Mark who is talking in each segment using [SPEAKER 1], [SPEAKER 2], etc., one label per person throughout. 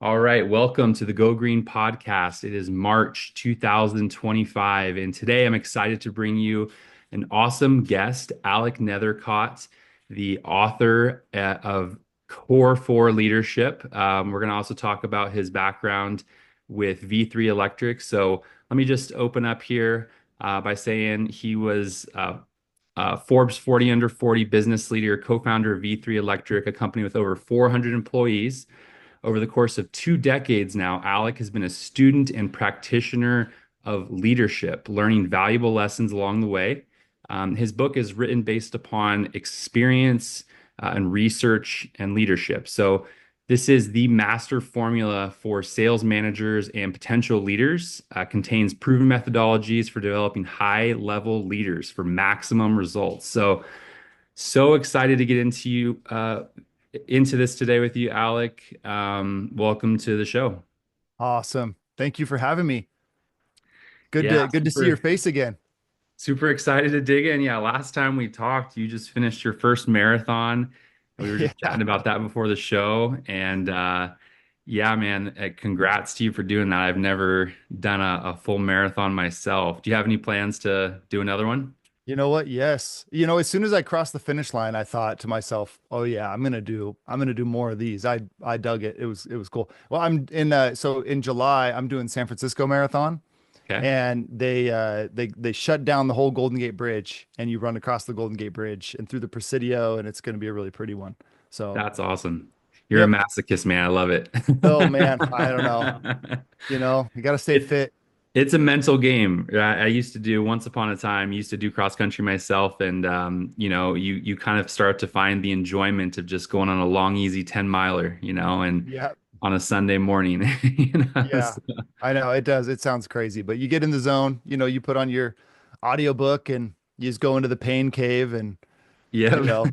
[SPEAKER 1] All right, welcome to the Go Green podcast. It is March 2025, and today I'm excited to bring you an awesome guest, Alec Nethercott, the author of Core 4 Leadership. We're going to also talk about his background with V3 Electric. So let me just open up here by saying he was Forbes 40 Under 40 business leader, co-founder of V3 Electric, a company with over 400 employees. Over the course of 2 decades now, Alec has been a student and practitioner of leadership, learning valuable lessons along the way. His book is written based upon experience and research and leadership. So, this is the master formula for sales managers and potential leaders. Contains proven methodologies for developing high-level leaders for maximum results. So excited to get into this today with you, Alec. Welcome to the show.
[SPEAKER 2] Awesome. Thank you for having me. Good
[SPEAKER 1] Yeah,
[SPEAKER 2] to good to see your
[SPEAKER 1] super
[SPEAKER 2] face again.
[SPEAKER 1] super excited to dig in. Yeah, last time we talked, you just finished your first marathon. We were just
[SPEAKER 2] Yeah.
[SPEAKER 1] chatting about that before the show, and yeah, man, congrats to you for doing that. I've never done a full marathon myself. Do you have any plans to do another one?
[SPEAKER 2] You know what? Yes. As soon as I crossed the finish line, I thought to myself, "Oh yeah, I'm gonna do more of these." I dug it. It was cool. Well, I'm in so in July, I'm doing San Francisco Marathon,
[SPEAKER 1] Okay,
[SPEAKER 2] and they shut down the whole Golden Gate Bridge, and you run across the Golden Gate Bridge and through the Presidio, and it's going to be a really pretty one. So,
[SPEAKER 1] that's awesome. You're a
[SPEAKER 2] yep.
[SPEAKER 1] masochist, man. I love it.
[SPEAKER 2] Oh man, I don't know. You got to stay
[SPEAKER 1] It,
[SPEAKER 2] fit.
[SPEAKER 1] It's a mental game. I used to do once upon a time, used to do cross country myself, and you kind of start to find the enjoyment of just going on a long, easy 10 miler, and
[SPEAKER 2] Yeah.
[SPEAKER 1] on a Sunday morning,
[SPEAKER 2] Yeah,
[SPEAKER 1] So,
[SPEAKER 2] I know it does. It sounds crazy, but you get in the zone, you put on your audiobook and you just go into the pain cave and you
[SPEAKER 1] yeah,
[SPEAKER 2] know,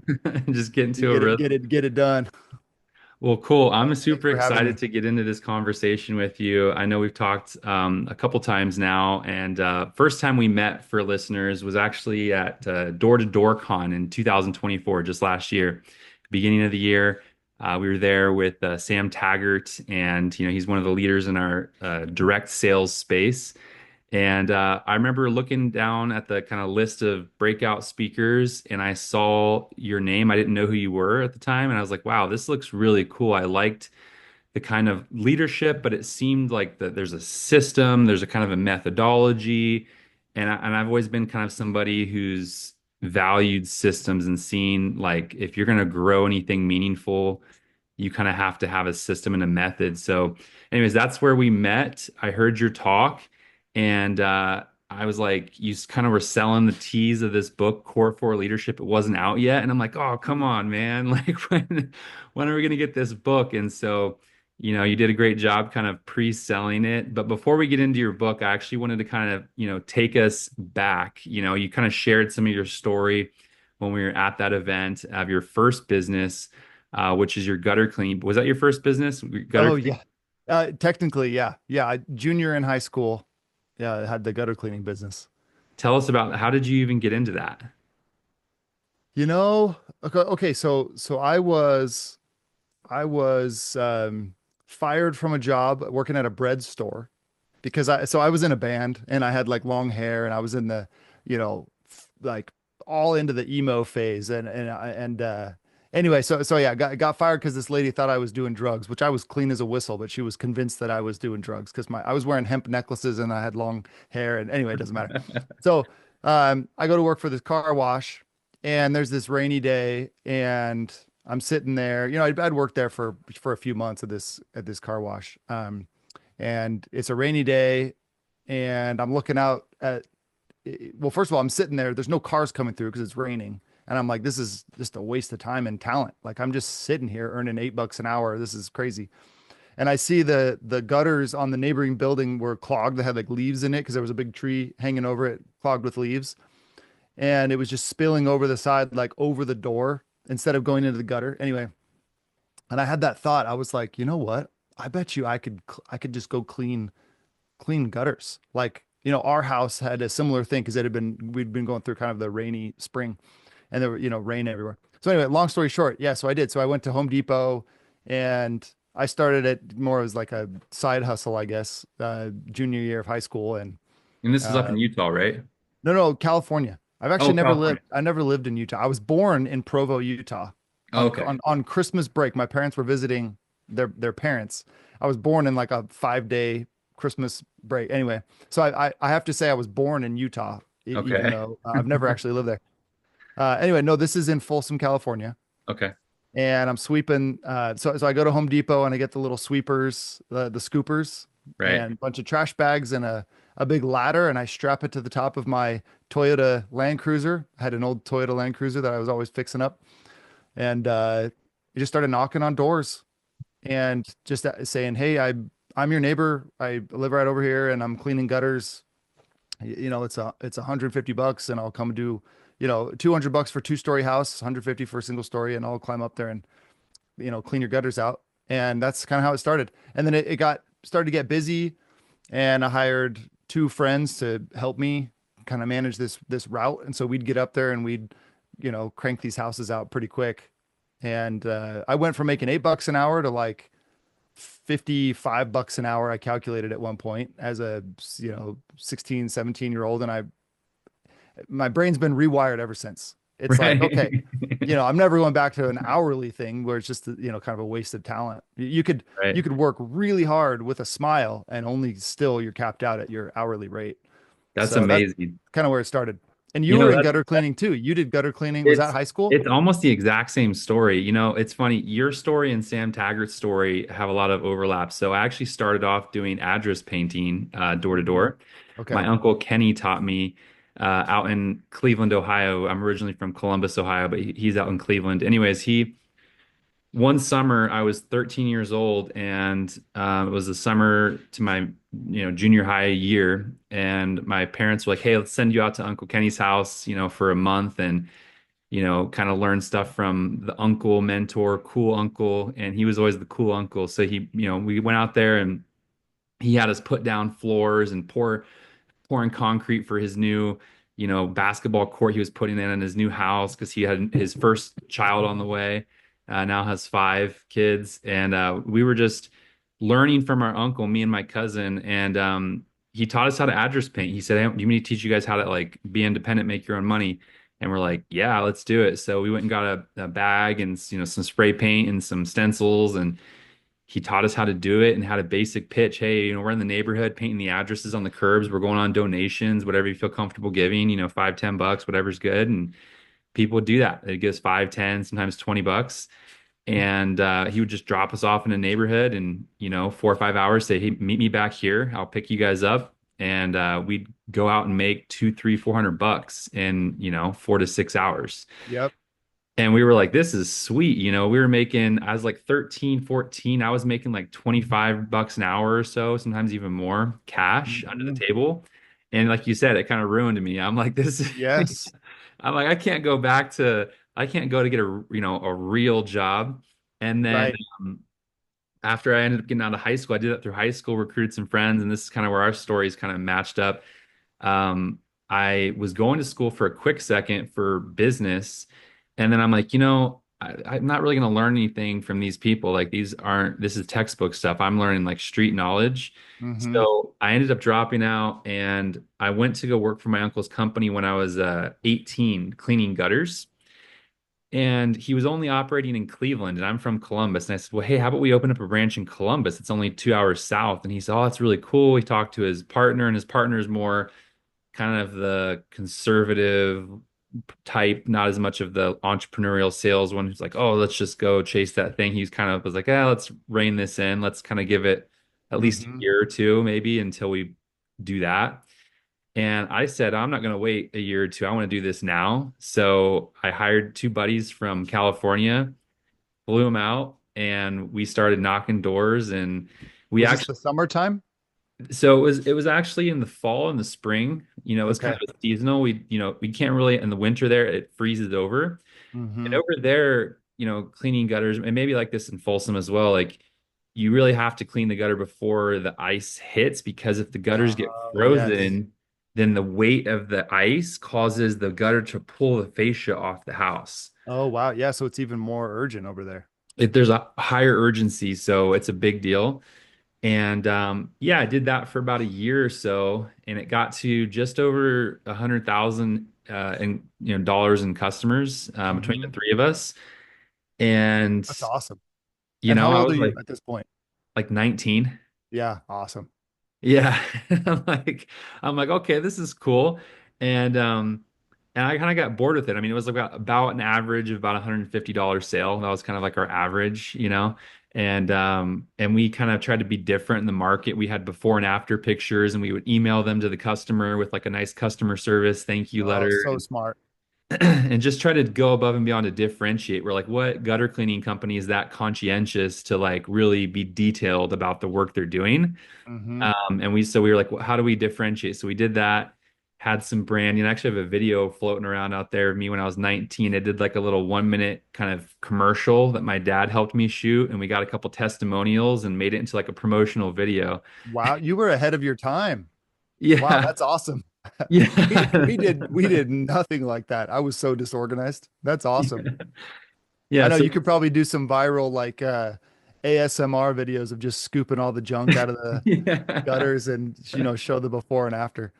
[SPEAKER 1] just get
[SPEAKER 2] you
[SPEAKER 1] into a
[SPEAKER 2] get it,
[SPEAKER 1] rhythm.
[SPEAKER 2] get it done.
[SPEAKER 1] Well, cool.
[SPEAKER 2] Yeah,
[SPEAKER 1] I'm
[SPEAKER 2] thanks
[SPEAKER 1] super
[SPEAKER 2] for having
[SPEAKER 1] excited
[SPEAKER 2] me.
[SPEAKER 1] to get into this conversation with you. I know we've talked a couple times now, and first time we met for listeners was actually at Door to Door Con in 2024, just last year, beginning of the year. We were there with Sam Taggart, and he's one of the leaders in our direct sales space. And I remember looking down at the kind of list of breakout speakers, and I saw your name. I didn't know who you were at the time, and I was like, "Wow, this looks really cool." I liked the kind of leadership, but it seemed like that there's a system, there's a kind of a methodology, and I've always been kind of somebody who's valued systems and seen like if you're going to grow anything meaningful, you kind of have to have a system and a method. So, anyways, that's where we met. I heard your talk, and I was like, you kind of were selling the tease of this book, Core for Leadership. It wasn't out yet, and I'm like, oh, come on, man! Like, when are we gonna get this book? And so, you did a great job kind of pre-selling it. But before we get into your book, I actually wanted to kind of, take us back. You kind of shared some of your story when we were at that event of your first business which is your gutter clean. Was that your first business? Gutter
[SPEAKER 2] Oh
[SPEAKER 1] clean?
[SPEAKER 2] yeah. Technically, yeah. Yeah, junior in high school, yeah, I had the gutter cleaning business.
[SPEAKER 1] Tell us about how did you even get into that?
[SPEAKER 2] Okay, so I was fired from a job working at a bread store because I was in a band and I had like long hair and I was in the, like all into the emo phase and anyway, so yeah, got fired because this lady thought I was doing drugs, which I was clean as a whistle, but she was convinced that I was doing drugs because I was wearing hemp necklaces and I had long hair and anyway, it doesn't matter. So I go to work for this car wash and there's this rainy day and I'm sitting there, I'd worked there for a few months at this car wash. And it's a rainy day and I'm looking out at well, first of all, I'm sitting there, there's no cars coming through because it's raining. And I'm like, this is just a waste of time and talent. Like I'm just sitting here earning $8 an hour. This is crazy. And I see the gutters on the neighboring building were clogged. They had like leaves in it because there was a big tree hanging over it, clogged with leaves. And it was just spilling over the side, like over the door instead of going into the gutter. Anyway, and I had that thought. I was like, you know what? I bet you I could just go clean gutters. Like, our house had a similar thing because we'd been going through kind of the rainy spring and there were, rain everywhere. So anyway, long story short, yeah, so I did. So I went to Home Depot and I started it more as like a side hustle, I guess, junior year of high school. And
[SPEAKER 1] And this is up
[SPEAKER 2] uh,
[SPEAKER 1] in Utah, right?
[SPEAKER 2] no, no, California. I've actually
[SPEAKER 1] Oh,
[SPEAKER 2] never
[SPEAKER 1] California.
[SPEAKER 2] lived. I never lived in Utah. I was born in Provo, Utah,
[SPEAKER 1] Okay.
[SPEAKER 2] on Christmas break. My parents were visiting their parents. I was born in like a 5 day Christmas break. Anyway, so I have to say I was born in Utah, even
[SPEAKER 1] Okay.
[SPEAKER 2] though I've never actually lived there. Anyway, no, this is in Folsom, California,
[SPEAKER 1] Okay.
[SPEAKER 2] and I'm sweeping. So I go to Home Depot and I get the little sweepers, the scoopers,
[SPEAKER 1] Right.
[SPEAKER 2] and a bunch of trash bags and a big ladder, and I strap it to the top of my Toyota Land Cruiser. I had an old Toyota Land Cruiser that I was always fixing up, and I just started knocking on doors and just saying, "Hey, I'm your neighbor. I live right over here, and I'm cleaning gutters. It's 150 bucks, and I'll come do, 200 bucks for two-story house, 150 for a single story, and I'll climb up there and clean your gutters out." And that's kind of how it started. And then it got started to get busy, and I hired two friends to help me kind of manage this route. And so we'd get up there and we'd, crank these houses out pretty quick. And I went from making $8 an hour to like 55 bucks an hour. I calculated at one point as a 16, 17-year old, and I my brain's been rewired ever since. It's like, okay,
[SPEAKER 1] Right.
[SPEAKER 2] I'm never going back to an hourly thing where it's just, kind of a wasted talent. You could
[SPEAKER 1] Right.
[SPEAKER 2] you could work really hard with a smile and only still you're capped out at your hourly rate.
[SPEAKER 1] That's
[SPEAKER 2] So that's
[SPEAKER 1] amazing.
[SPEAKER 2] kind of where it started. And you
[SPEAKER 1] You
[SPEAKER 2] were
[SPEAKER 1] know,
[SPEAKER 2] in
[SPEAKER 1] that's
[SPEAKER 2] gutter cleaning too. You did gutter cleaning. Was that
[SPEAKER 1] it's
[SPEAKER 2] high school?
[SPEAKER 1] it's almost the exact same story. You know, it's funny. Your story and Sam Taggart's story have a lot of overlap. So I actually started off doing address painting, door to
[SPEAKER 2] Mhm.
[SPEAKER 1] door.
[SPEAKER 2] Okay.
[SPEAKER 1] My uncle Kenny taught me out in Cleveland, Ohio. I'm originally from Columbus, Ohio, but he's out in Cleveland. Anyways, he one summer I was 13 years old, and it was the summer to my junior high year, and my parents were like, "Hey, let's send you out to Uncle Kenny's house, for a month, and kind of learn stuff from the uncle mentor, cool uncle." And he was always the cool uncle. So we went out there and he had us put down floors and pouring concrete for his new, basketball court he was putting in his new house because he had his first child on the way. Now has five kids, and we were just learning from our uncle, me and my cousin, and he taught us how to address paint. He said, "Hey, do you mean to teach you guys how to like be independent, make your own money?" And we're like, "Yeah, let's do it." So we went and got a bag and some spray paint and some stencils, and he taught us how to do it and how to basic pitch. Hey, we're in the neighborhood painting the addresses on the curbs. We're going on donations, whatever you feel comfortable giving, 5, $10, whatever's good. And people would do that. They'd give us 5, 10, sometimes $20. And he would just drop us off in a neighborhood and, 4 or 5 hours, say, "Hey, meet me back here. I'll pick you guys up." And we'd go out and make 2, 3, $400 in, 4 to 6 hours.
[SPEAKER 2] Yep.
[SPEAKER 1] And we were like, "This is sweet." We were making, I was like 13, 14. I was making like $25 an hour or so, sometimes even more cash under the
[SPEAKER 2] Mhm.
[SPEAKER 1] table. And like you said, it kind of ruined me. I'm like, this,
[SPEAKER 2] Yes.
[SPEAKER 1] I'm like, I can't go to get a real job. And then
[SPEAKER 2] Right.
[SPEAKER 1] um, after I ended up getting out of high school, I did that through high school, recruited some friends. And this is kind of where our stories kind of matched up. um, I was going to school for a quick second for business, and then I'm like, I'm not really going to learn anything from these people. Like this is textbook stuff. I'm learning like street knowledge.
[SPEAKER 2] Hmm.
[SPEAKER 1] So I ended up dropping out, and I went to go work for my uncle's company when I was 18, cleaning gutters. And he was only operating in Cleveland, and I'm from Columbus. And I said, "Well, hey, how about we open up a branch in Columbus? It's only 2 hours south." And he said, "Oh, that's really cool." He talked to his partner, and his partner's more kind of the conservative type, not as much of the entrepreneurial sales one who's like, "Oh, let's just go chase that thing." He's kind of was like, "Yeah, let's rein this in. Let's kind of give it at least a
[SPEAKER 2] Hmm.
[SPEAKER 1] year or two, maybe, until we do that." And I said, "I'm not going to wait a year or two. I want to do this now." So I hired two buddies from California, flew them out, and we started knocking doors. And we
[SPEAKER 2] Was this
[SPEAKER 1] actually
[SPEAKER 2] the summertime?
[SPEAKER 1] so it was actually in the fall and the spring. It was kind
[SPEAKER 2] Okay.
[SPEAKER 1] of seasonal. We can't really in the winter there it freezes over. And
[SPEAKER 2] Hmm.
[SPEAKER 1] over there, cleaning gutters and maybe like this in Folsom as well, like you really have to clean the gutter before the ice hits because if the gutters get
[SPEAKER 2] Oh, yes.
[SPEAKER 1] frozen, then the weight of the ice causes the gutter to pull the fascia off the house.
[SPEAKER 2] Oh, wow. Yeah. So it's even more urgent over there.
[SPEAKER 1] there's a higher urgency, so it's a big deal. And yeah, I did that for about a year or so, and it got to just over 100,000 in dollars in customers between the
[SPEAKER 2] Hmm.
[SPEAKER 1] three of us. And
[SPEAKER 2] That's awesome.
[SPEAKER 1] you
[SPEAKER 2] And how
[SPEAKER 1] know, I
[SPEAKER 2] old are
[SPEAKER 1] was
[SPEAKER 2] you at this point?
[SPEAKER 1] like 19.
[SPEAKER 2] Yeah, awesome.
[SPEAKER 1] Yeah. I'm like, okay, this is cool. And I kind of got bored with it. I mean, it was about an average of about $150 sale. That was kind of like our average, you know. And we kind of tried to be different in the market. We had before and after pictures, and we would email them to the customer with like a nice customer service thank you
[SPEAKER 2] Oh,
[SPEAKER 1] letter,
[SPEAKER 2] so smart.
[SPEAKER 1] and just try to go above and beyond to differentiate. We're like, what gutter cleaning company is that conscientious to like really be detailed about the work they're doing?
[SPEAKER 2] Hmm.
[SPEAKER 1] So we were like, well, how do we differentiate? So we did that, had some branding. I actually have a video floating around out there of me when I was 19. I did like a little 1 minute kind of commercial that my dad helped me shoot, and we got a couple testimonials and made it into like a promotional video.
[SPEAKER 2] Wow, you were ahead of your time. Wow,
[SPEAKER 1] Yeah.
[SPEAKER 2] that's awesome. We
[SPEAKER 1] Yeah.
[SPEAKER 2] did nothing like that. I was so disorganized. That's awesome. I
[SPEAKER 1] Yeah.
[SPEAKER 2] know
[SPEAKER 1] So
[SPEAKER 2] you could probably do some viral like ASMR videos of just scooping all the junk out of the
[SPEAKER 1] yeah.
[SPEAKER 2] gutters and show the before and after.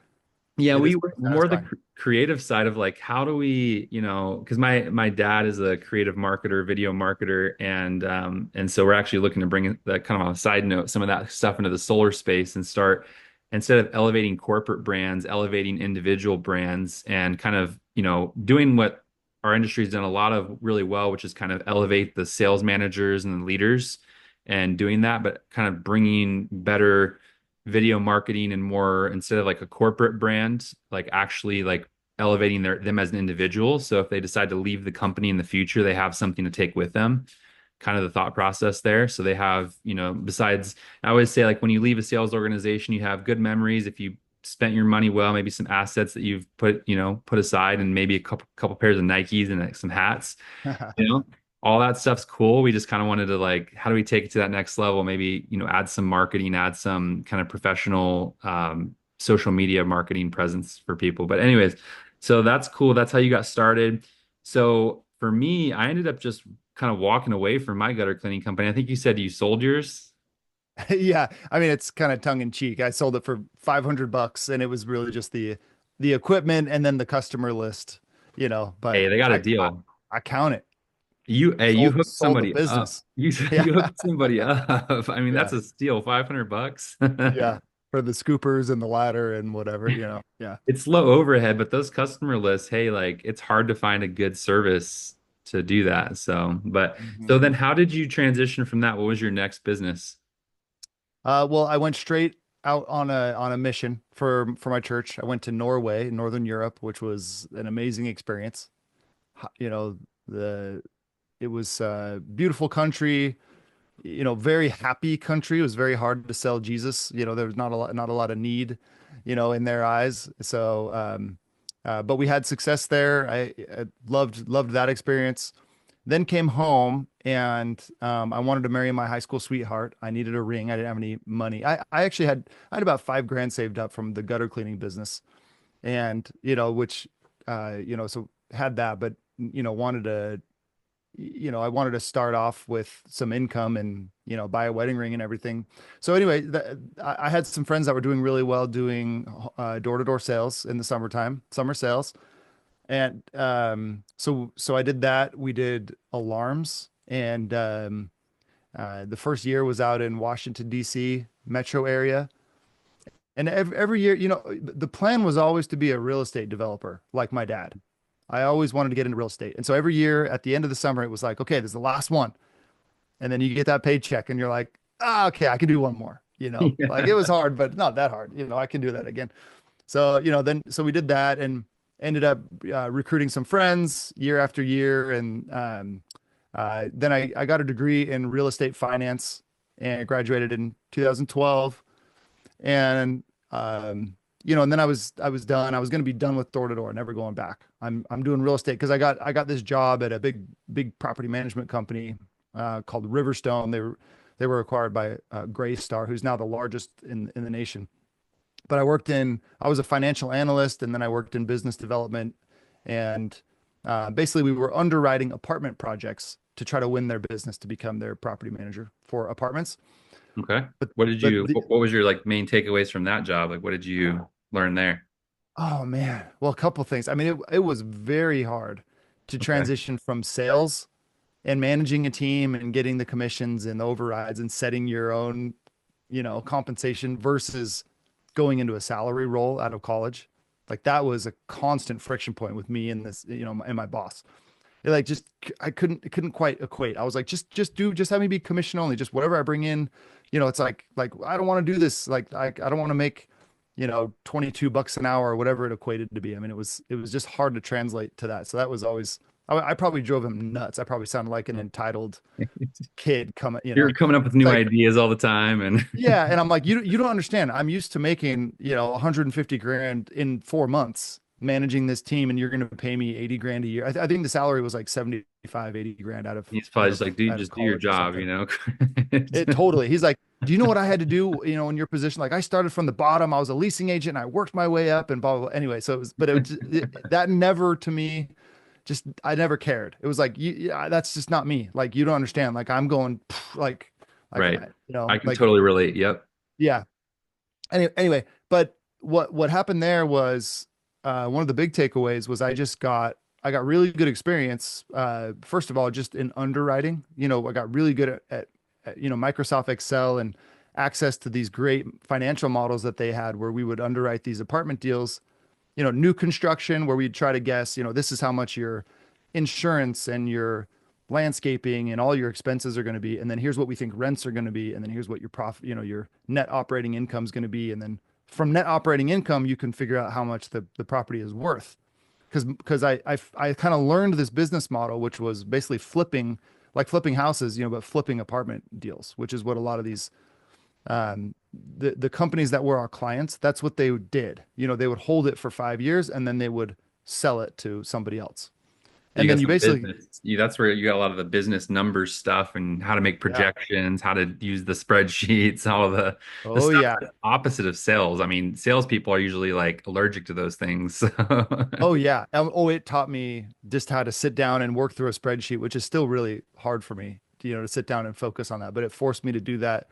[SPEAKER 1] Yeah,
[SPEAKER 2] It
[SPEAKER 1] we
[SPEAKER 2] is
[SPEAKER 1] were
[SPEAKER 2] pretty
[SPEAKER 1] more the
[SPEAKER 2] satisfying.
[SPEAKER 1] creative side of like how do we, because my dad is a creative marketer, video marketer, and so we're actually looking to bring that kind of on a side note, some of that stuff into the solar space and start instead of elevating corporate brands, elevating individual brands and kind of, doing what our industry's done a lot of really well, which is kind of elevate the sales managers and the leaders and doing that, but kind of bringing better video marketing and more instead of like a corporate brand, like actually like elevating them as an individual. So if they decide to leave the company in the future, they have something to take with them. Kind of the thought process there. So they have, besides, I always say like when you leave a sales organization, you have good memories. If you spent your money well, maybe some assets that you've put aside, and maybe a couple pairs of Nikes and like some hats you know all that stuff's cool. We just kind of wanted to like how do we take it to that next level, maybe add some marketing, add some kind of professional social media marketing presence for people. But anyways, so that's cool. That's how you got started. So for me, I ended up just kind of walking away from my gutter cleaning company. I think you said you sold yours.
[SPEAKER 2] Yeah, I mean it's kind of tongue in cheek. I sold it for $500 and it was really just the equipment and then the customer list, but
[SPEAKER 1] Hey, they got a
[SPEAKER 2] I
[SPEAKER 1] deal.
[SPEAKER 2] I count it.
[SPEAKER 1] You
[SPEAKER 2] Sold
[SPEAKER 1] hooked
[SPEAKER 2] sold the
[SPEAKER 1] somebody up.
[SPEAKER 2] business.
[SPEAKER 1] You
[SPEAKER 2] Yeah.
[SPEAKER 1] you hooked somebody up. I mean,
[SPEAKER 2] Yeah.
[SPEAKER 1] that's a steal, $500.
[SPEAKER 2] Yeah. For the scoopers and the ladder and whatever. Yeah.
[SPEAKER 1] It's low overhead, but those customer lists, hey, like it's hard to find a good service to do that. So
[SPEAKER 2] Mhm.
[SPEAKER 1] then how did you transition from that? What was your next business?
[SPEAKER 2] Well, I went straight out on a mission for my church. I went to Norway, Northern Europe, which was an amazing experience. You know, the it was a beautiful country, very happy country. It was very hard to sell Jesus. There was not a lot of need, in their eyes. So, but we had success there. I loved that experience. Then came home and I wanted to marry my high school sweetheart. I needed a ring. I didn't have any money. I actually I had about 5 grand saved up from the gutter cleaning business, and which so had that, but wanted to I wanted to start off with some income and, buy a wedding ring and everything. So anyway, I had some friends that were doing really well doing door-to-door sales in the summertime, summer sales. And so I did that. We did alarms and the first year was out in Washington, D.C. metro area. And every year, the plan was always to be a real estate developer like my dad. I always wanted to get into real estate. And so every year at the end of the summer, it was like, okay, this is the last one. And then you get that paycheck and you're like, okay, I can do one more. Like it
[SPEAKER 1] Yeah.
[SPEAKER 2] was hard, but not that hard. I can do that again. So, so we did that and ended up recruiting some friends year after year. And then I got a degree in real estate finance and graduated in 2012. And and then I was done. I was going to be done with door to door, never going back. I'm doing real estate because I got this job at a big property management company called Riverstone. They were acquired by Greystar, who's now the largest in the nation. But I was a financial analyst, and then I worked in business development, and basically we were underwriting apartment projects to try to win their business to become their property manager for apartments.
[SPEAKER 1] Okay.
[SPEAKER 2] But
[SPEAKER 1] What did
[SPEAKER 2] but
[SPEAKER 1] you,
[SPEAKER 2] the,
[SPEAKER 1] what was your like main takeaways from that job? Like, what did you learn there?
[SPEAKER 2] oh man, well, a couple things. I mean, it was very hard to
[SPEAKER 1] Okay.
[SPEAKER 2] transition from sales and managing a team and getting the commissions and the overrides and setting your own, compensation versus going into a salary role out of college. Like that was a constant friction point with me and this, and my boss. It like just it couldn't quite equate. I was like, just have me be commission only. Just whatever I bring in, it's like I don't want to do this. Like I don't want to make, 22 bucks an hour or whatever it equated to be. I mean, it was just hard to translate to that. So that was always I probably drove him nuts. I probably sounded like an entitled kid coming,
[SPEAKER 1] You're coming up with
[SPEAKER 2] it's
[SPEAKER 1] new
[SPEAKER 2] like,
[SPEAKER 1] ideas all the time and
[SPEAKER 2] yeah. And I'm like, you don't understand. I'm used to making, 150 grand in 4 months managing this team, and you're going to pay me 80 grand a year. I think the salary was like 75, 80 grand
[SPEAKER 1] he's probably just like, dude,
[SPEAKER 2] out of
[SPEAKER 1] just do your
[SPEAKER 2] college or
[SPEAKER 1] job,
[SPEAKER 2] something. It
[SPEAKER 1] It's-
[SPEAKER 2] totally. He's like, do you know what I had to do, in your position? Like I started from the bottom. I was a leasing agent and I worked my way up and blah, blah, blah. Anyway, so that never to me, just, I never cared. It was like, yeah, that's just not me. Like, you don't understand. Like I'm going like,
[SPEAKER 1] Right. I can
[SPEAKER 2] like,
[SPEAKER 1] totally relate. Yep.
[SPEAKER 2] yeah. Anyway, but what happened there was one of the big takeaways was I got really good experience. First of all, just in underwriting. I got really good at Microsoft Excel and access to these great financial models that they had, where we would underwrite these apartment deals. New construction, where we'd try to guess. This is how much your insurance and your landscaping and all your expenses are going to be, and then here's what we think rents are going to be, and then here's what your profit, your net operating income is going to be, and then from net operating income you can figure out how much the property is worth. Because I kind of learned this business model, which was basically flipping houses, but flipping apartment deals, which is what a lot of these the companies that were our clients, that's what they did. They would hold it for 5 years and then they would sell it to somebody else.
[SPEAKER 1] So you
[SPEAKER 2] And then
[SPEAKER 1] got
[SPEAKER 2] you
[SPEAKER 1] some
[SPEAKER 2] basically,
[SPEAKER 1] business. That's where you got a lot of the business numbers stuff and how to make
[SPEAKER 2] yeah.
[SPEAKER 1] projections, how to use the spreadsheets, all of the
[SPEAKER 2] Oh
[SPEAKER 1] stuff
[SPEAKER 2] yeah.
[SPEAKER 1] that's opposite of sales. I mean, salespeople are usually like allergic to those things.
[SPEAKER 2] Oh yeah. Oh, it taught me just how to sit down and work through a spreadsheet, which is still really hard for me, to sit down and focus on that. But it forced me to do that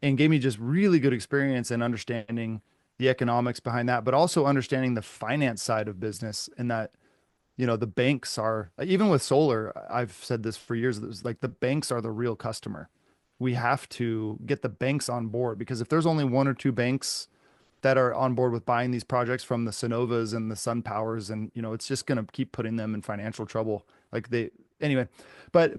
[SPEAKER 2] and gave me just really good experience in understanding the economics behind that, but also understanding the finance side of business, and that, the banks are, even with solar, I've said this for years, it was like the banks are the real customer. We have to get the banks on board, because if there's only one or two banks that are on board with buying these projects from the Sunnovas and the Sun Powers, and it's just going to keep putting them in financial trouble. Like they, anyway, but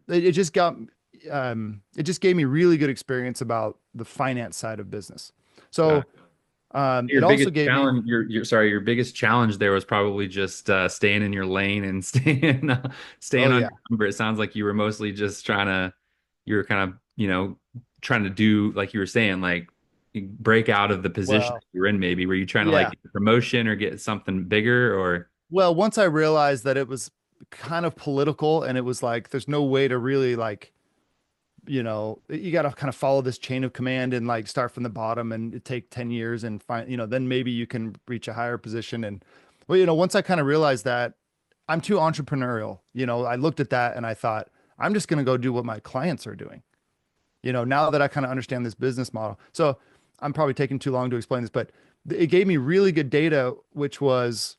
[SPEAKER 2] it just it just gave me really good experience about the finance side of business.
[SPEAKER 1] Got
[SPEAKER 2] So
[SPEAKER 1] it.
[SPEAKER 2] it
[SPEAKER 1] Your
[SPEAKER 2] also
[SPEAKER 1] biggest
[SPEAKER 2] gave me,
[SPEAKER 1] challenge, your biggest challenge there was probably just staying in your lane and staying
[SPEAKER 2] oh
[SPEAKER 1] on
[SPEAKER 2] yeah,
[SPEAKER 1] your number. It sounds like you were mostly just you were kind of, trying to do like you were saying, like break out of the position that
[SPEAKER 2] well,
[SPEAKER 1] you're in maybe. Were you trying to like
[SPEAKER 2] yeah.
[SPEAKER 1] get a promotion or get something bigger or
[SPEAKER 2] Well, once I realized that it was kind of political, and it was like, there's no way to really like, you got to kind of follow this chain of command and like start from the bottom, and it take 10 years and find, then maybe you can reach a higher position. And well, once I kind of realized that I'm too entrepreneurial, I looked at that and I thought, I'm just going to go do what my clients are doing. Now that I kind of understand this business model. So I'm probably taking too long to explain this, but it gave me really good data, which was,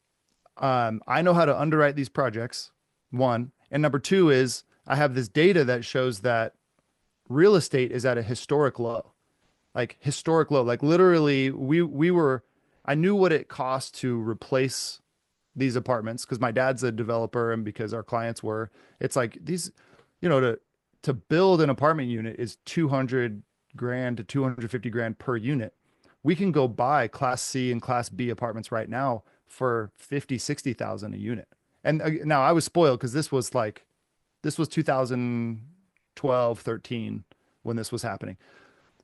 [SPEAKER 2] I know how to underwrite these projects, one. And number two is I have this data that shows that real estate is at a historic low, like historic low. Like literally, I knew what it cost to replace these apartments because my dad's a developer and because our clients were. It's like these, to build an apartment unit is 200 grand to 250 grand per unit. We can go buy class C and class B apartments right now for 50, 60,000 a unit. And now I was spoiled because this was 2012, 13 when this was happening.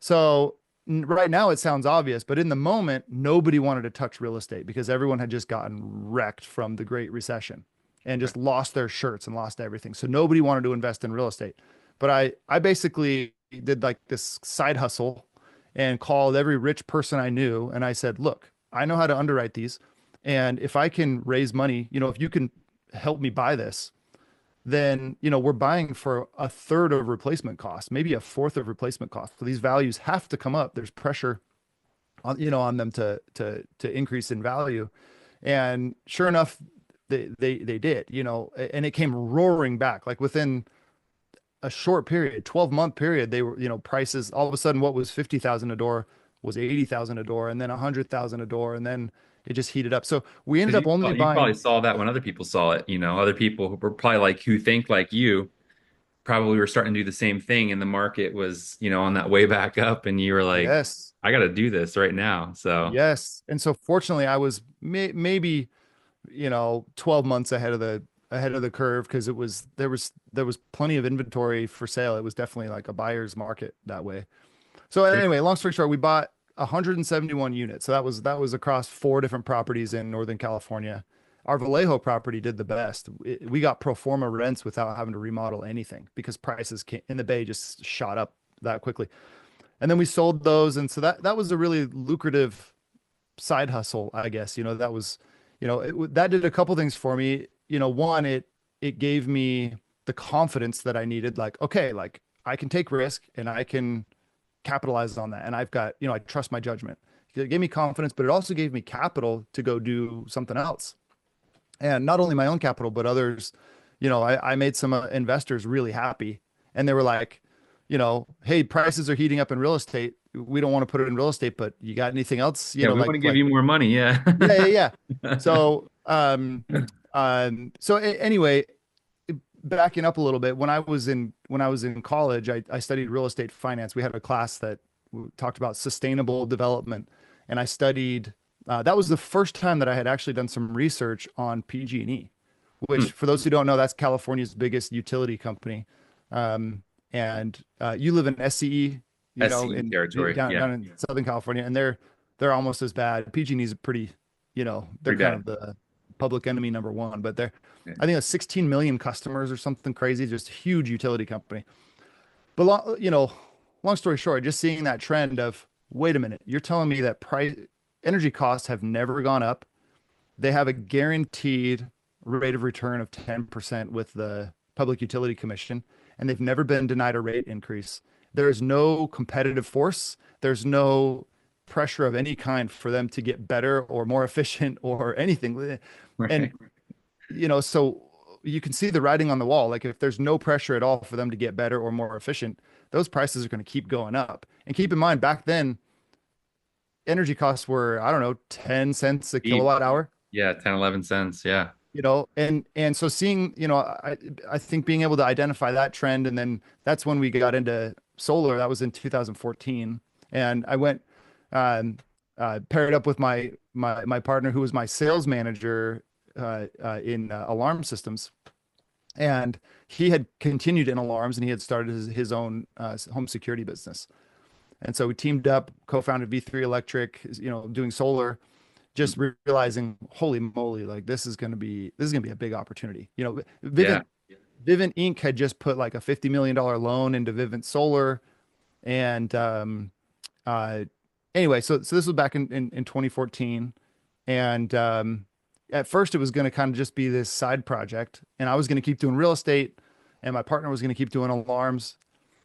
[SPEAKER 2] So right now it sounds obvious, but in the moment, nobody wanted to touch real estate because everyone had just gotten wrecked from the Great Recession and just lost their shirts and lost everything. So nobody wanted to invest in real estate. But I basically did like this side hustle and called every rich person I knew. And I said, look, I know how to underwrite these. And if I can raise money, if you can help me buy this, then, we're buying for a third of replacement cost, maybe a fourth of replacement cost. So these values have to come up. There's pressure on, on them to increase in value. And sure enough, they did, and it came roaring back. Like within a short period, 12-month period, they were, prices all of a sudden what was 50,000 a door was 80,000 a door, and then 100,000 a door, and then it just heated up. So we ended
[SPEAKER 1] Because
[SPEAKER 2] up only
[SPEAKER 1] you probably
[SPEAKER 2] buying.
[SPEAKER 1] saw that when other people saw it, other people who were probably like who think like you probably were starting to do the same thing and the market was, on that way back up and you were like,
[SPEAKER 2] Yes.
[SPEAKER 1] I got to do this right now. So
[SPEAKER 2] Yes. And so fortunately I was maybe, 12 months ahead of the curve, because there was plenty of inventory for sale. It was definitely like a buyer's market that way. So
[SPEAKER 1] great.
[SPEAKER 2] anyway, long story short, we bought 171 units. So that was across four different properties in Northern California. Our Vallejo property did the best. We got pro forma rents without having to remodel anything, because prices in the Bay just shot up that quickly. And then we sold those, and so that was a really lucrative side hustle, I guess. That was, that did a couple things for me. One, it gave me the confidence that I needed. Like, okay, like I can take risk and I can capitalize on that. And I've got, I trust my judgment. It gave me confidence, but it also gave me capital to go do something else. And not only my own capital, but others. I made some investors really happy, and they were like, hey, prices are heating up in real estate. We don't want to put it in real estate, but you got anything else?
[SPEAKER 1] Yeah, we want to give
[SPEAKER 2] Like,
[SPEAKER 1] you more money. Yeah.
[SPEAKER 2] yeah, yeah, yeah. So, anyway, backing up a little bit, when I was in college, I studied real estate finance. We had a class that talked about sustainable development, and I studied. That was the first time that I had actually done some research on PG&E,
[SPEAKER 1] Hmm.
[SPEAKER 2] which, for those who don't know, that's California's biggest utility company. And you live in SCE,
[SPEAKER 1] SCE
[SPEAKER 2] in
[SPEAKER 1] territory.
[SPEAKER 2] down
[SPEAKER 1] Yeah.
[SPEAKER 2] in Southern California, and they're almost as bad. PG&E is pretty, they're
[SPEAKER 1] Pretty
[SPEAKER 2] kind
[SPEAKER 1] bad.
[SPEAKER 2] of the public enemy number one, but
[SPEAKER 1] Yeah.
[SPEAKER 2] I think it's 16 million customers or something crazy, just a huge utility company. But long story short, just seeing that trend of, wait a minute, you're telling me that energy costs have never gone up. They have a guaranteed rate of return of 10% with the Public Utility Commission, and they've never been denied a rate increase. There is no competitive force. There's no pressure of any kind for them to get better or more efficient or anything. And,
[SPEAKER 1] Right.
[SPEAKER 2] so you can see the writing on the wall. Like, if there's no pressure at all for them to get better or more efficient, those prices are going to keep going up. And keep in mind, back then, energy costs were, I don't know, 10 cents a
[SPEAKER 1] Deep.
[SPEAKER 2] kilowatt hour.
[SPEAKER 1] Yeah, 10, 11 cents. Yeah.
[SPEAKER 2] And so seeing, I think being able to identify that trend, and then that's when we got into solar. That was in 2014, and I went, paired up with my partner, who was my sales manager in alarm systems, and he had continued in alarms, and he had started his own home security business. And so we teamed up, co-founded V3 Electric, doing solar, just realizing, holy moly, like this is gonna be a big opportunity.
[SPEAKER 1] Yeah.
[SPEAKER 2] Vivint Inc. had just put like a $50 million loan into Vivint Solar, and uh, anyway, so this was back in 2014, and at first it was going to kind of just be this side project, and I was going to keep doing real estate, and my partner was going to keep doing alarms.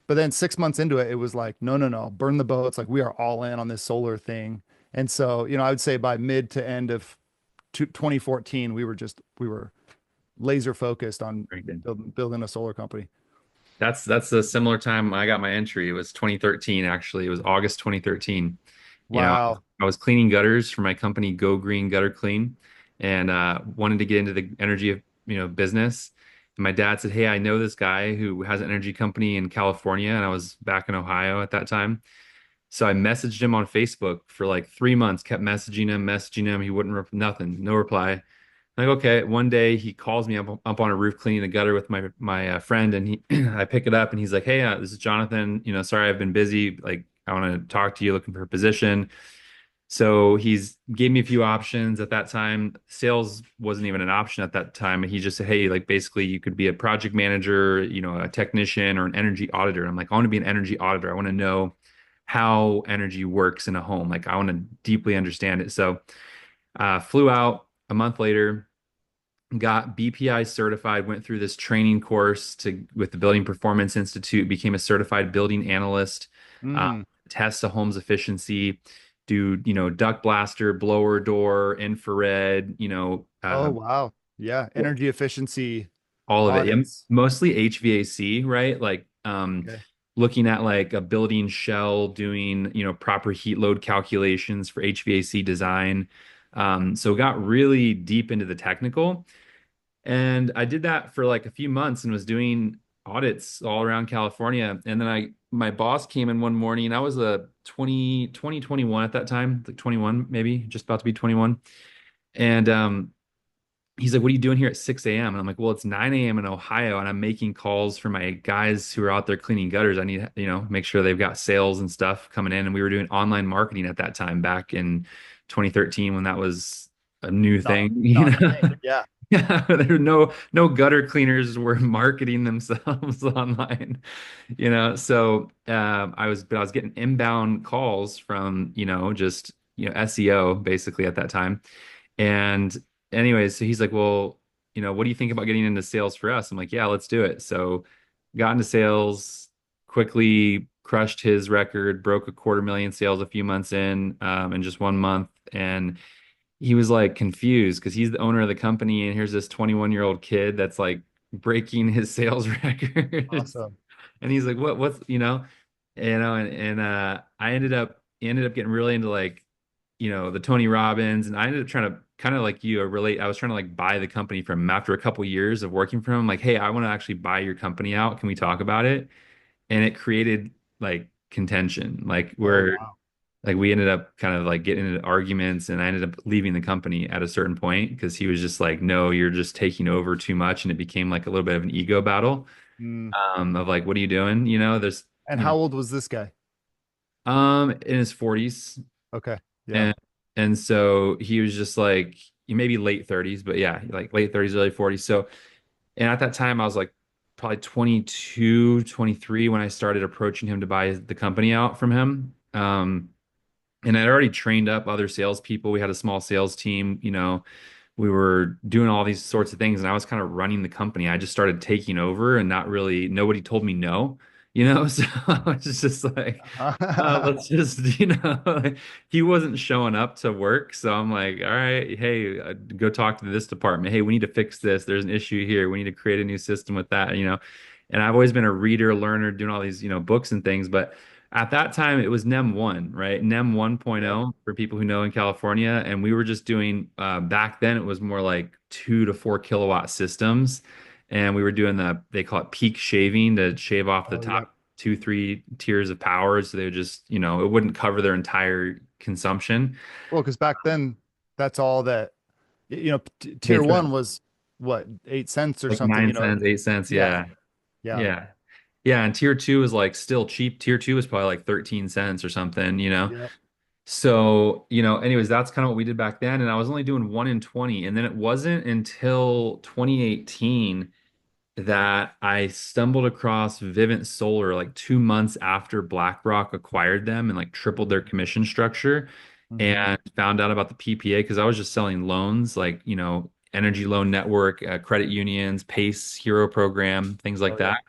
[SPEAKER 2] But then 6 months into it, it was like, no, no, no, burn the boats. Like, we are all in on this solar thing. And so, I would say by mid to end of 2014, we were laser focused on
[SPEAKER 1] Very good.
[SPEAKER 2] building a solar company.
[SPEAKER 1] That's a similar time I got my entry. It was 2013, actually. It was August 2013.
[SPEAKER 2] Wow.
[SPEAKER 1] I was cleaning gutters for my company, Go Green Gutter Clean, and wanted to get into the energy, business. And my dad said, "Hey, I know this guy who has an energy company in California," and I was back in Ohio at that time. So I messaged him on Facebook for like 3 months, kept messaging him. He wouldn't, nothing, no reply. Like, okay, one day he calls me up on a roof cleaning the gutter with my friend, and I pick it up, and he's like, "Hey, this is Jonathan. Sorry, I've been busy. Like, I want to talk to you, looking for a position." So he's gave me a few options at that time. Sales wasn't even an option at that time. And he just said, "Hey, like basically you could be a project manager, a technician or an energy auditor." I'm like, "I want to be an energy auditor. I want to know how energy works in a home. Like, I want to deeply understand it." So flew out a month later, got BPI certified, went through this training course to with the Building Performance Institute, became a certified building analyst, uh,
[SPEAKER 2] Mm.
[SPEAKER 1] test a home's efficiency, do, duct blaster, blower door, infrared,
[SPEAKER 2] Oh, wow. Yeah. Energy efficiency
[SPEAKER 1] all of it. Yeah,
[SPEAKER 2] audits.
[SPEAKER 1] mostly HVAC, right? Like
[SPEAKER 2] Okay.
[SPEAKER 1] looking at like a building shell, doing, proper heat load calculations for HVAC design. So got really deep into the technical. And I did that for like a few months and was doing audits all around California. And then my boss came in one morning. I was a 21 at that time, like 21, maybe just about to be 21. And he's like, "What are you doing here at 6 a.m.?" And I'm like, "Well, it's 9 a.m. in Ohio, and I'm making calls for my guys who are out there cleaning gutters. I need, make sure they've got sales and stuff coming in." And we were doing online marketing at that time back in 2013 when that was a new
[SPEAKER 2] Not
[SPEAKER 1] thing,
[SPEAKER 2] not a thing. Yeah.
[SPEAKER 1] Yeah, there were no gutter cleaners were marketing themselves online, So I was getting inbound calls from, just SEO basically at that time. And anyways, so he's like, "Well, what do you think about getting into sales for us?" I'm like, "Yeah, let's do it." So got into sales, quickly crushed his record, broke a 250,000 sales a few months in just 1 month. And he was like confused because he's the owner of the company, and here's this 21-year-old kid that's like breaking his sales records.
[SPEAKER 2] Awesome.
[SPEAKER 1] And he's like, what's, and I ended up getting really into like, the Tony Robbins, and I ended up trying to kind of like you relate. I was trying to like buy the company from him after a couple years of working for him. Like, hey, I want to actually buy your company out. Can we talk about it? And it created like contention.
[SPEAKER 2] Oh, wow.
[SPEAKER 1] Like we ended up kind of like getting into arguments, and I ended up leaving the company at a certain point because he was just like, "No, you're just taking over too much," and it became like a little bit of an ego battle
[SPEAKER 2] Mm.
[SPEAKER 1] of like, "What are you doing?" There's
[SPEAKER 2] And how old was this guy?
[SPEAKER 1] in his 40s,
[SPEAKER 2] Okay. Yeah.
[SPEAKER 1] and so he was just like maybe late 30s, but yeah, like late 30s, early 40s. So, and at that time I was like probably 22, 23 when I started approaching him to buy the company out from him. And I'd already trained up other salespeople. We had a small sales team, we were doing all these sorts of things, and I was kind of running the company. I just started taking over, and not really, nobody told me no. So I was just like, let's just, like, he wasn't showing up to work. So I'm like, all right, hey, go talk to this department. Hey, we need to fix this. There's an issue here. We need to create a new system with that. And I've always been a reader, learner, doing all these, books and things. But at that time, it was NEM 1, right? NEM
[SPEAKER 2] Okay.
[SPEAKER 1] 1.0 for people who know in California. And we were just doing, back then, it was more like 2 to 4 kilowatt systems. And we were doing they call it peak shaving to shave off the
[SPEAKER 2] Oh, yep.
[SPEAKER 1] top 2, 3 tiers of power. So they would just, it wouldn't cover their entire consumption.
[SPEAKER 2] Well, because back then, that's all that, tier
[SPEAKER 1] It's
[SPEAKER 2] one was what, 8 cents or
[SPEAKER 1] like
[SPEAKER 2] something,
[SPEAKER 1] 9 cents, 8 cents.
[SPEAKER 2] Yeah.
[SPEAKER 1] Yeah.
[SPEAKER 2] Yeah.
[SPEAKER 1] Yeah. Yeah. And tier two is like still cheap. Tier two is probably like 13 cents or something.
[SPEAKER 2] Yep.
[SPEAKER 1] So, anyways, that's kind of what we did back then. And I was only doing 1 in 20. And then it wasn't until 2018 that I stumbled across Vivint Solar like 2 months after BlackRock acquired them and like tripled their commission structure,
[SPEAKER 2] Mm-hmm.
[SPEAKER 1] and found out about the PPA because I was just selling loans like, Energy Loan Network, credit unions, PACE, Hero Program, things like
[SPEAKER 2] Oh, yeah.
[SPEAKER 1] that.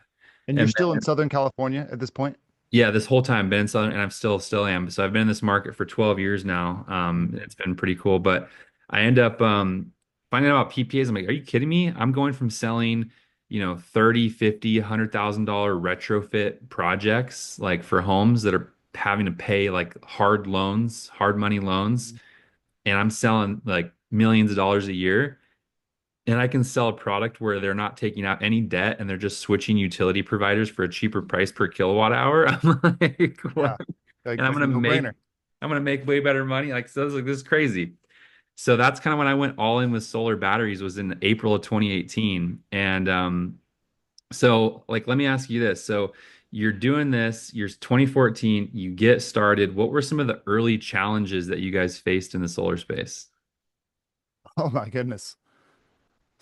[SPEAKER 2] And you're
[SPEAKER 1] And
[SPEAKER 2] still in Southern California at this point?
[SPEAKER 1] yeah, this whole time been in Southern, and I'm still am. So I've been in this market for 12 years now.
[SPEAKER 2] Mhm.
[SPEAKER 1] It's been pretty cool. But I end up finding out about PPAs. I'm like, are you kidding me? I'm going from selling, 30, 50, $100,000 retrofit projects like for homes that are having to pay like hard money loans, and I'm selling like millions of dollars a year. And I can sell a product where they're not taking out any debt and they're just switching utility providers for a cheaper price per kilowatt hour. I'm like, what?
[SPEAKER 2] Yeah. Like
[SPEAKER 1] And I'm gonna
[SPEAKER 2] no
[SPEAKER 1] make
[SPEAKER 2] brainer.
[SPEAKER 1] I'm gonna make way better money. Like, so I was like, this is crazy. So that's kind of when I went all in with solar batteries, was in April of 2018. And so like let me ask you this. So you're doing this, you're 2014, you get started. What were some of the early challenges that you guys faced in the solar space?
[SPEAKER 2] Oh my goodness.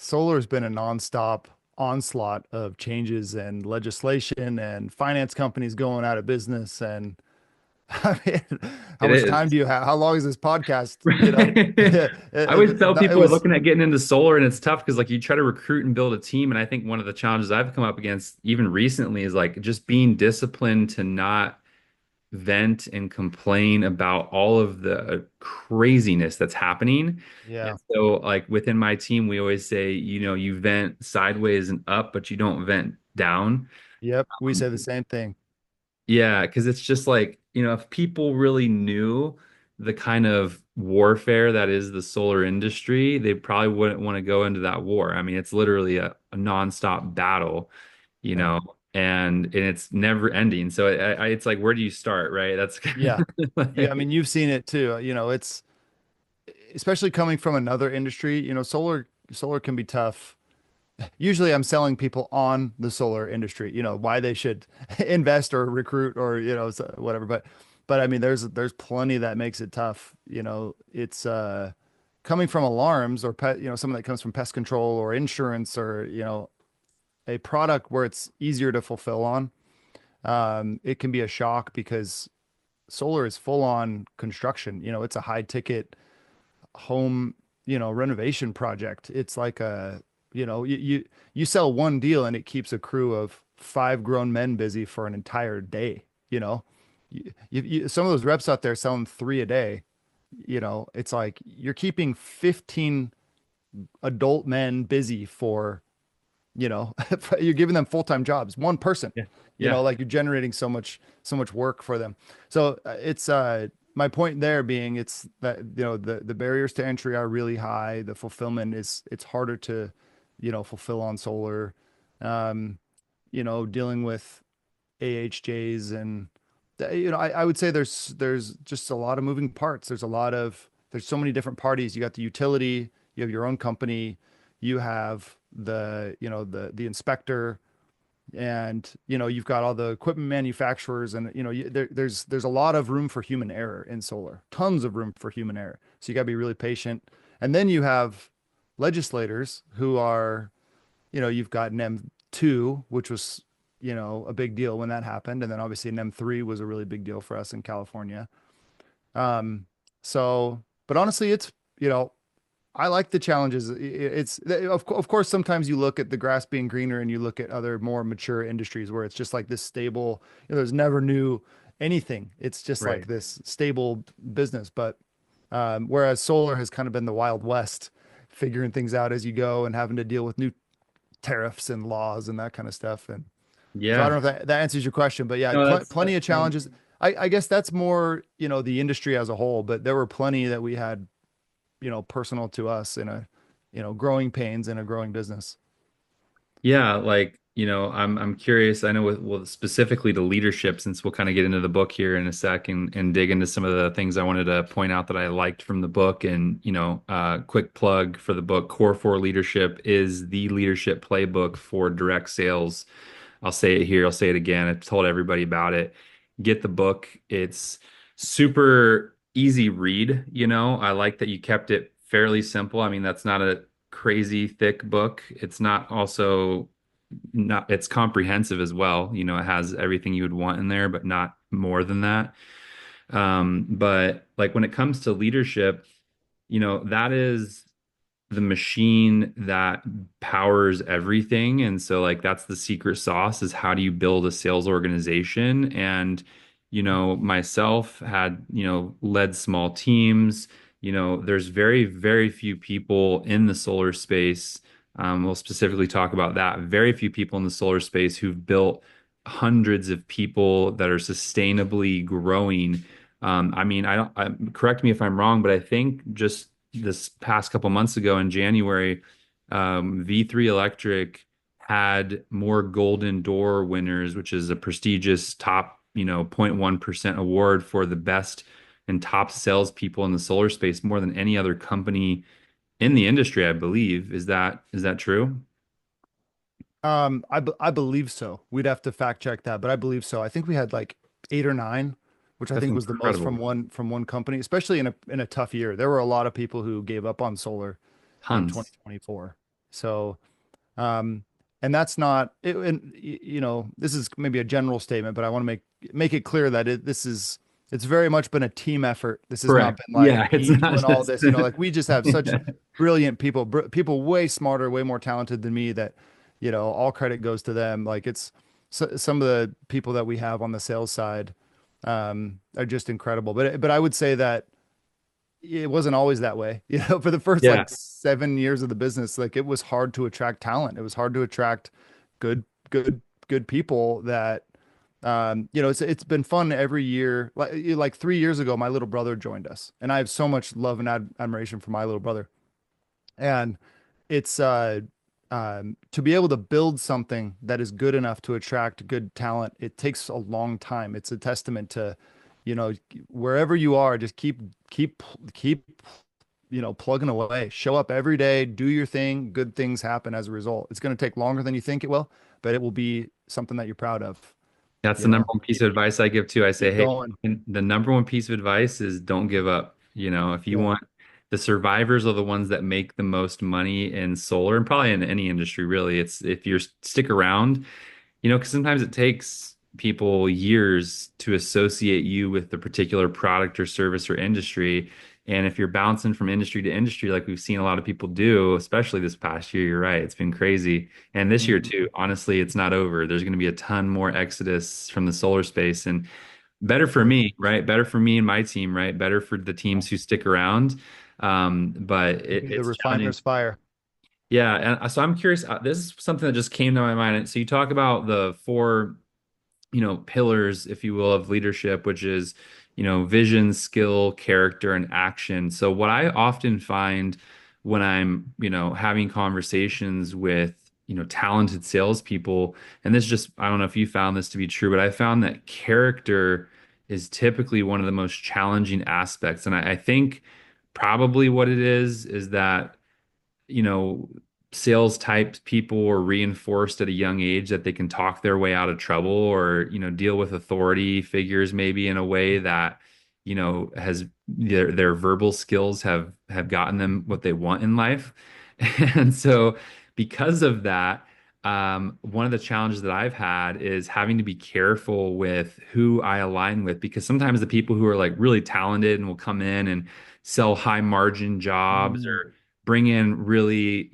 [SPEAKER 2] Solar's been a nonstop onslaught of changes and legislation and finance companies going out of business. And I mean, how
[SPEAKER 1] It
[SPEAKER 2] much time
[SPEAKER 1] is.
[SPEAKER 2] do you have? How long is this podcast? You know,
[SPEAKER 1] Right.
[SPEAKER 2] it,
[SPEAKER 1] I always tell
[SPEAKER 2] it
[SPEAKER 1] people
[SPEAKER 2] was,
[SPEAKER 1] looking at getting into solar, and it's tough because like you try to recruit and build a team, and I think one of the challenges I've come up against even recently is like just being disciplined to not vent and complain about all of the craziness that's happening. And
[SPEAKER 2] yeah,
[SPEAKER 1] so like within my team, we always say, you vent sideways and up, but you don't vent down.
[SPEAKER 2] yep. We say the same thing.
[SPEAKER 1] Yeah, because it's just like, if people really knew the kind of warfare that is the solar industry, they probably wouldn't want to go into that war. I mean, it's literally a nonstop battle, you
[SPEAKER 2] Yeah,
[SPEAKER 1] know, and it's never ending. So it's like, where do you start, right? That's kind
[SPEAKER 2] yeah,
[SPEAKER 1] of
[SPEAKER 2] yeah. I
[SPEAKER 1] like,
[SPEAKER 2] mean, you've seen it too. You know, it's especially coming from another industry. You know, solar can be tough. Usually I'm selling people on the solar industry, you know, why they should invest or recruit or, you know, whatever. But I mean, there's plenty that makes it tough. You know, it's coming from alarms or pet, you know, something that comes from pest control or insurance or, you know, a product where it's easier to fulfill on. It can be a shock because solar is full on construction. You know, it's a high ticket home, you know, renovation project. It's like a, you know, you sell one deal and it keeps a crew of five grown men busy for an entire day, you know. Some of those reps out there selling three a day, you know, it's like you're keeping 15 adult men busy for, you know, you're giving them full-time jobs, one person,
[SPEAKER 1] yeah,
[SPEAKER 2] you know,
[SPEAKER 1] yeah,
[SPEAKER 2] like you're generating so much work for them. So it's my point there being it's that, you know, the barriers to entry are really high. The fulfillment is it's harder to, you know, fulfill on solar. Um, you know, dealing with AHJs and you know, I would say there's just a lot of moving parts. There's so many different parties. You got the utility, you have your own company, you have the, you know, the inspector, and you know, you've got all the equipment manufacturers, and you know, there's a lot of room for human error in solar, tons of room for human error. So you got to be really patient. And then you have legislators who are, you know, you've got NEM 2, which was, you know, a big deal when that happened. And then obviously NEM 3 was a really big deal for us in California. Um, but honestly, it's, you know, I like the challenges. It's of course, sometimes you look at the grass being greener and you look at other more mature industries where it's just like this stable, you know, there's never new anything. It's just like
[SPEAKER 1] right.
[SPEAKER 2] this stable business. But whereas solar has kind of been the Wild West, figuring things out as you go and having to deal with new tariffs and laws and that kind of stuff. And so I
[SPEAKER 1] Yeah.
[SPEAKER 2] don't know if that answers your question, but yeah,
[SPEAKER 1] No,
[SPEAKER 2] plenty of challenges. I guess that's more, you know, the industry as a whole, but there were plenty that we had, you know, personal to us in a, you know, growing pains in a growing business.
[SPEAKER 1] Yeah, like, I'm curious. I know with specifically to leadership, since we'll kind of get into the book here in a sec and dig into some of the things I wanted to point out that I liked from the book. And, quick plug for the book, Core 4 Leadership is the leadership playbook for direct sales. I'll say it here, I'll say it again. I've told everybody about it. Get the book. It's super easy read, I like that you kept it fairly simple. I mean, that's not a crazy thick book. It's not also not it's comprehensive as well. It has everything you would want in there, but not more than that. But like when it comes to leadership, that is the machine that powers everything. And so like that's the secret sauce is how do you build a sales organization? And myself had, led small teams. There's very, very few people in the solar space. We'll specifically talk about that. Very few people in the solar space who've built hundreds of people that are sustainably growing. I mean, correct me if I'm wrong, but I think just this past couple months ago in January, V3 Electric had more Golden Door winners, which is a prestigious top, 0.1% award for the best and top salespeople in the solar space, more than any other company in the industry, I believe. Is that true?
[SPEAKER 2] I believe so. We'd have to fact check that, but I believe so. I think we had like eight or nine, which I
[SPEAKER 1] That's
[SPEAKER 2] think was the most
[SPEAKER 1] incredible.
[SPEAKER 2] from one company, especially in a tough year. There were a lot of people who gave up on solar in
[SPEAKER 1] Tons.
[SPEAKER 2] 2024. So, um, and that's not, you know, this is maybe a general statement, but I want to make it clear that this is it's very much been a team effort. This has not
[SPEAKER 1] Correct.
[SPEAKER 2] been like
[SPEAKER 1] Yeah, it's
[SPEAKER 2] me
[SPEAKER 1] not
[SPEAKER 2] doing all
[SPEAKER 1] just
[SPEAKER 2] this, like we just have such brilliant people, people way smarter, way more talented than me that, all credit goes to them. Like it's some of the people that we have on the sales side are just incredible. But I would say that it wasn't always that way. For the first
[SPEAKER 1] yeah.
[SPEAKER 2] like 7 years of the business, like it was hard to attract talent. It was hard to attract good, good, good people that it's been fun every year. Like 3 years ago, my little brother joined us, and I have so much love and admiration for my little brother. And it's to be able to build something that is good enough to attract good talent, it takes a long time. It's a testament to, you know, wherever you are, just keep plugging away. Show up every day, do your thing, good things happen as a result. It's going to take longer than you think it will, but it will be something that you're proud of,
[SPEAKER 1] That's the number one piece
[SPEAKER 2] keep
[SPEAKER 1] of advice I give too. I say,
[SPEAKER 2] keep
[SPEAKER 1] hey,
[SPEAKER 2] going.
[SPEAKER 1] and the number one piece of advice is don't give up. If you
[SPEAKER 2] Yeah.
[SPEAKER 1] want, the survivors are the ones that make the most money in solar and probably in any industry, really. It's if you stick around, because sometimes it takes people years to associate you with the particular product or service or industry. And if you're bouncing from industry to industry, like we've seen a lot of people do, especially this past year, you're right, it's been crazy. And this year
[SPEAKER 2] Mhm.
[SPEAKER 1] too, honestly, it's not over. There's going to be a ton more exodus from the solar space and better for
[SPEAKER 2] Sure.
[SPEAKER 1] me, right? Better for me and my team, right? Better for the teams who stick around. But
[SPEAKER 2] It'll be the
[SPEAKER 1] it's challenging.
[SPEAKER 2] refiner's fire.
[SPEAKER 1] Yeah, and so I'm curious. This is something that just came to my mind. So you talk about the four, pillars, if you will, of leadership, which is, vision, skill, character, and action. So what I often find when I'm, having conversations with, talented salespeople, and this just, I don't know if you found this to be true, but I found that character is typically one of the most challenging aspects. And I think probably what it is that you know, sales type people were reinforced at a young age that they can talk their way out of trouble or, deal with authority figures maybe in a way that, has their verbal skills have gotten them what they want in life. And so because of that, one of the challenges that I've had is having to be careful with who I align with because sometimes the people who are like really talented and will come in and sell high margin jobs
[SPEAKER 2] Mm.
[SPEAKER 1] or bring in really,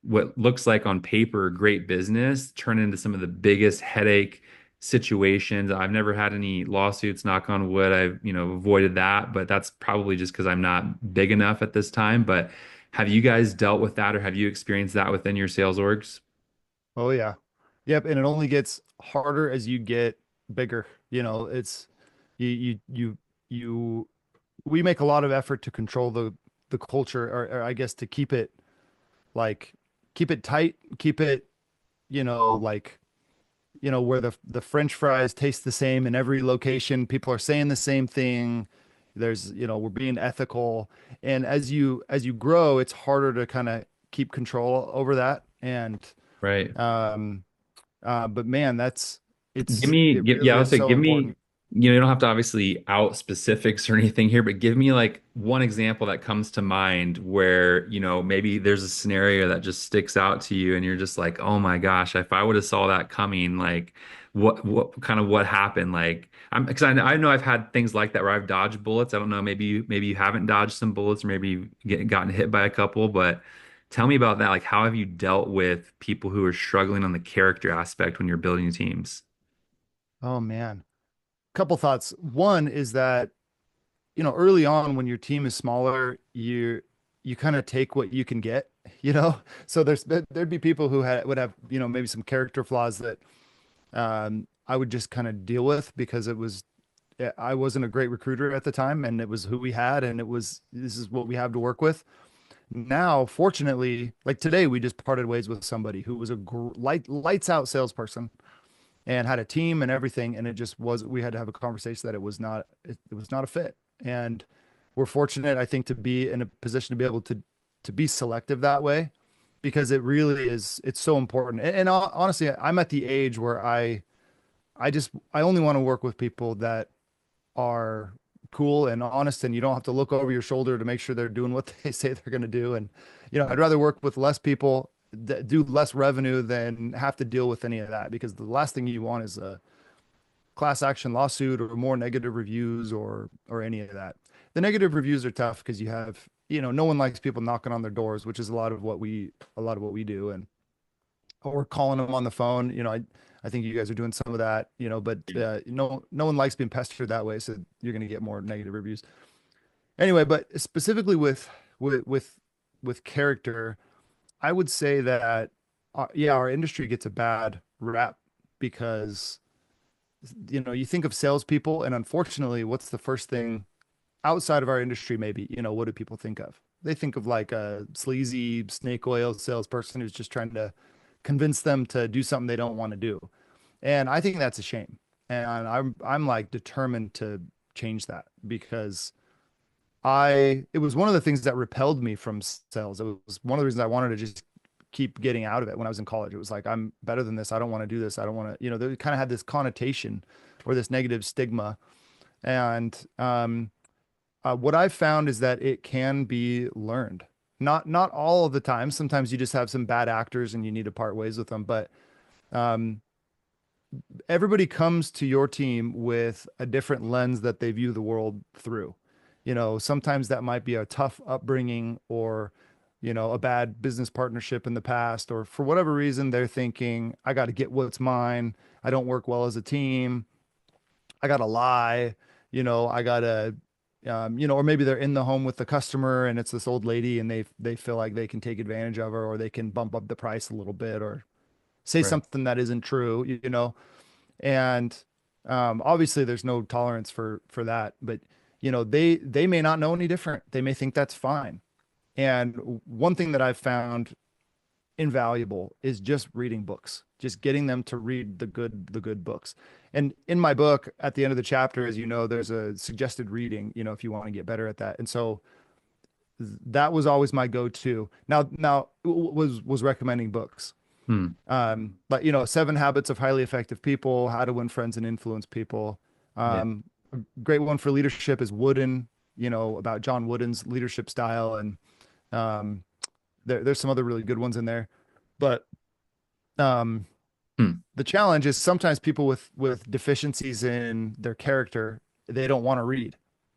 [SPEAKER 1] what looks like on paper great business, turn into some of the biggest headache situations. I've never had any lawsuits, knock on wood. I've, avoided that, but that's probably just because I'm not big enough at this time. But have you guys dealt with that or have you experienced that within your sales orgs?
[SPEAKER 2] Oh yeah. Yep. And it only gets harder as you get bigger. It's you you you you we make a lot of effort to control the culture or I guess to like keep it tight, keep it, like where the French fries taste the same in every location. People are saying the same thing. There's, we're being ethical. And as you grow, it's harder to kind of keep control over that. And
[SPEAKER 1] Right.
[SPEAKER 2] um but man, it
[SPEAKER 1] Yeah, I
[SPEAKER 2] really
[SPEAKER 1] would
[SPEAKER 2] is
[SPEAKER 1] say,
[SPEAKER 2] so
[SPEAKER 1] give me,
[SPEAKER 2] important.
[SPEAKER 1] you don't have to obviously out specifics or anything here, but give me like one example that comes to mind where, maybe there's a scenario that just sticks out to you and you're just like, oh my gosh, if I would have saw that coming, like what happened? Like, because I know I've had things like that where I've dodged bullets. I don't know, maybe you haven't dodged some bullets or maybe gotten hit by a couple, but tell me about that. Like, how have you dealt with people who are struggling on the character aspect when you're building teams?
[SPEAKER 2] Oh man. Couple thoughts. One is that, early on when your team is smaller, you kind of take what you can get, you know? So there'd be people who would have, maybe some character flaws that I would just kind of deal with because I wasn't a great recruiter at the time and it was who we had and this is what we have to work with. Now, fortunately, like today, we just parted ways with somebody who was a lights out salesperson and had a team and everything. And it just was, we had to have a conversation that it was not a fit. And we're fortunate, I think, to be in a position to be able to be selective that way because it really is, it's so important. And honestly, I'm at the age where I only want to work with people that are cool and honest and you don't have to look over your shoulder to make sure they're doing what they say they're going to do. And, I'd rather work with less people that do less revenue than have to deal with any of that because the last thing you want is class action lawsuit or more negative reviews or any of that. The negative reviews are tough because you have, no one likes people knocking on their doors, which is a lot of what we do, and or calling them on the phone. I think you guys are doing some of that, but no one likes being pestered that way, so you're going to get more negative reviews. Anyway, but specifically with with with character, I would say that yeah, our industry gets a bad rap because you think of salespeople, and unfortunately, what's the first thing outside of our industry? Maybe, what do people think of? They think of like a sleazy snake oil salesperson who's just trying to convince them to do something they don't want to do. And I think that's a shame. And I'm like determined to change that because it was one of the things that repelled me from sales. It was one of the reasons I wanted to just keep getting out of it when I was in college. It was like, I'm better than this. I don't want to do this. I don't want to, they kind of had this connotation or this negative stigma. And what I've found is that it can be learned. Not all of the time. Sometimes you just have some bad actors and you need to part ways with them. But um, everybody comes to your team with a different lens that they view the world through. Sometimes that might be a tough upbringing or, a bad business partnership in the past, or for whatever reason, they're thinking, I got to get what's mine. I don't work well as a team. I got to lie, I got to, or maybe they're in the home with the customer and it's this old lady and they feel like they can take advantage of her or they can bump up the price a little bit or say
[SPEAKER 1] Right.
[SPEAKER 2] something that isn't true, and obviously there's no tolerance for that, but they may not know any different. They may think that's fine. And one thing that I've found invaluable is just reading books, just getting them to read the good books. And in my book, at the end of the chapter, as you know, there's a suggested reading, if you want to get better at that. And so that was always my go-to. Now was recommending books.
[SPEAKER 1] Hmm.
[SPEAKER 2] But Seven Habits of Highly Effective People, How to Win Friends and Influence People.
[SPEAKER 1] Yeah.
[SPEAKER 2] A great one for leadership is Wooden, about John Wooden's leadership style. And um, there's some other really good ones in there. But um,
[SPEAKER 1] Hmm.
[SPEAKER 2] the challenge is sometimes people with deficiencies in their character, they don't want to read.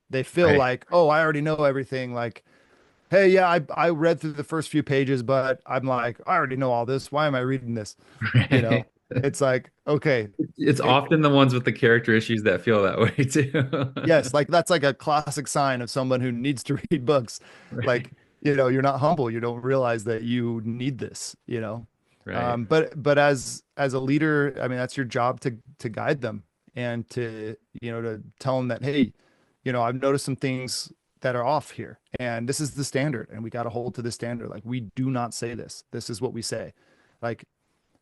[SPEAKER 2] They feel
[SPEAKER 1] Right.
[SPEAKER 2] like, oh, I already know everything. Like, hey, yeah, I read through the first few pages, but I'm like, I already know all this. Why am I reading this? You know,
[SPEAKER 1] Right.
[SPEAKER 2] it's like, okay,
[SPEAKER 1] It's
[SPEAKER 2] it,
[SPEAKER 1] often the ones with the character issues that feel that way
[SPEAKER 2] yes,
[SPEAKER 1] too.
[SPEAKER 2] like that's like a classic sign of someone who needs to read books.
[SPEAKER 1] Right.
[SPEAKER 2] Like, you're not humble. You don't realize that you need this.
[SPEAKER 1] Right.
[SPEAKER 2] But as a leader, I mean, that's your job to guide them and to tell them that, hey, I've noticed some things that are off here, and this is the standard, and we got to hold to the standard. Like, we do not say this. This is what we say. Like,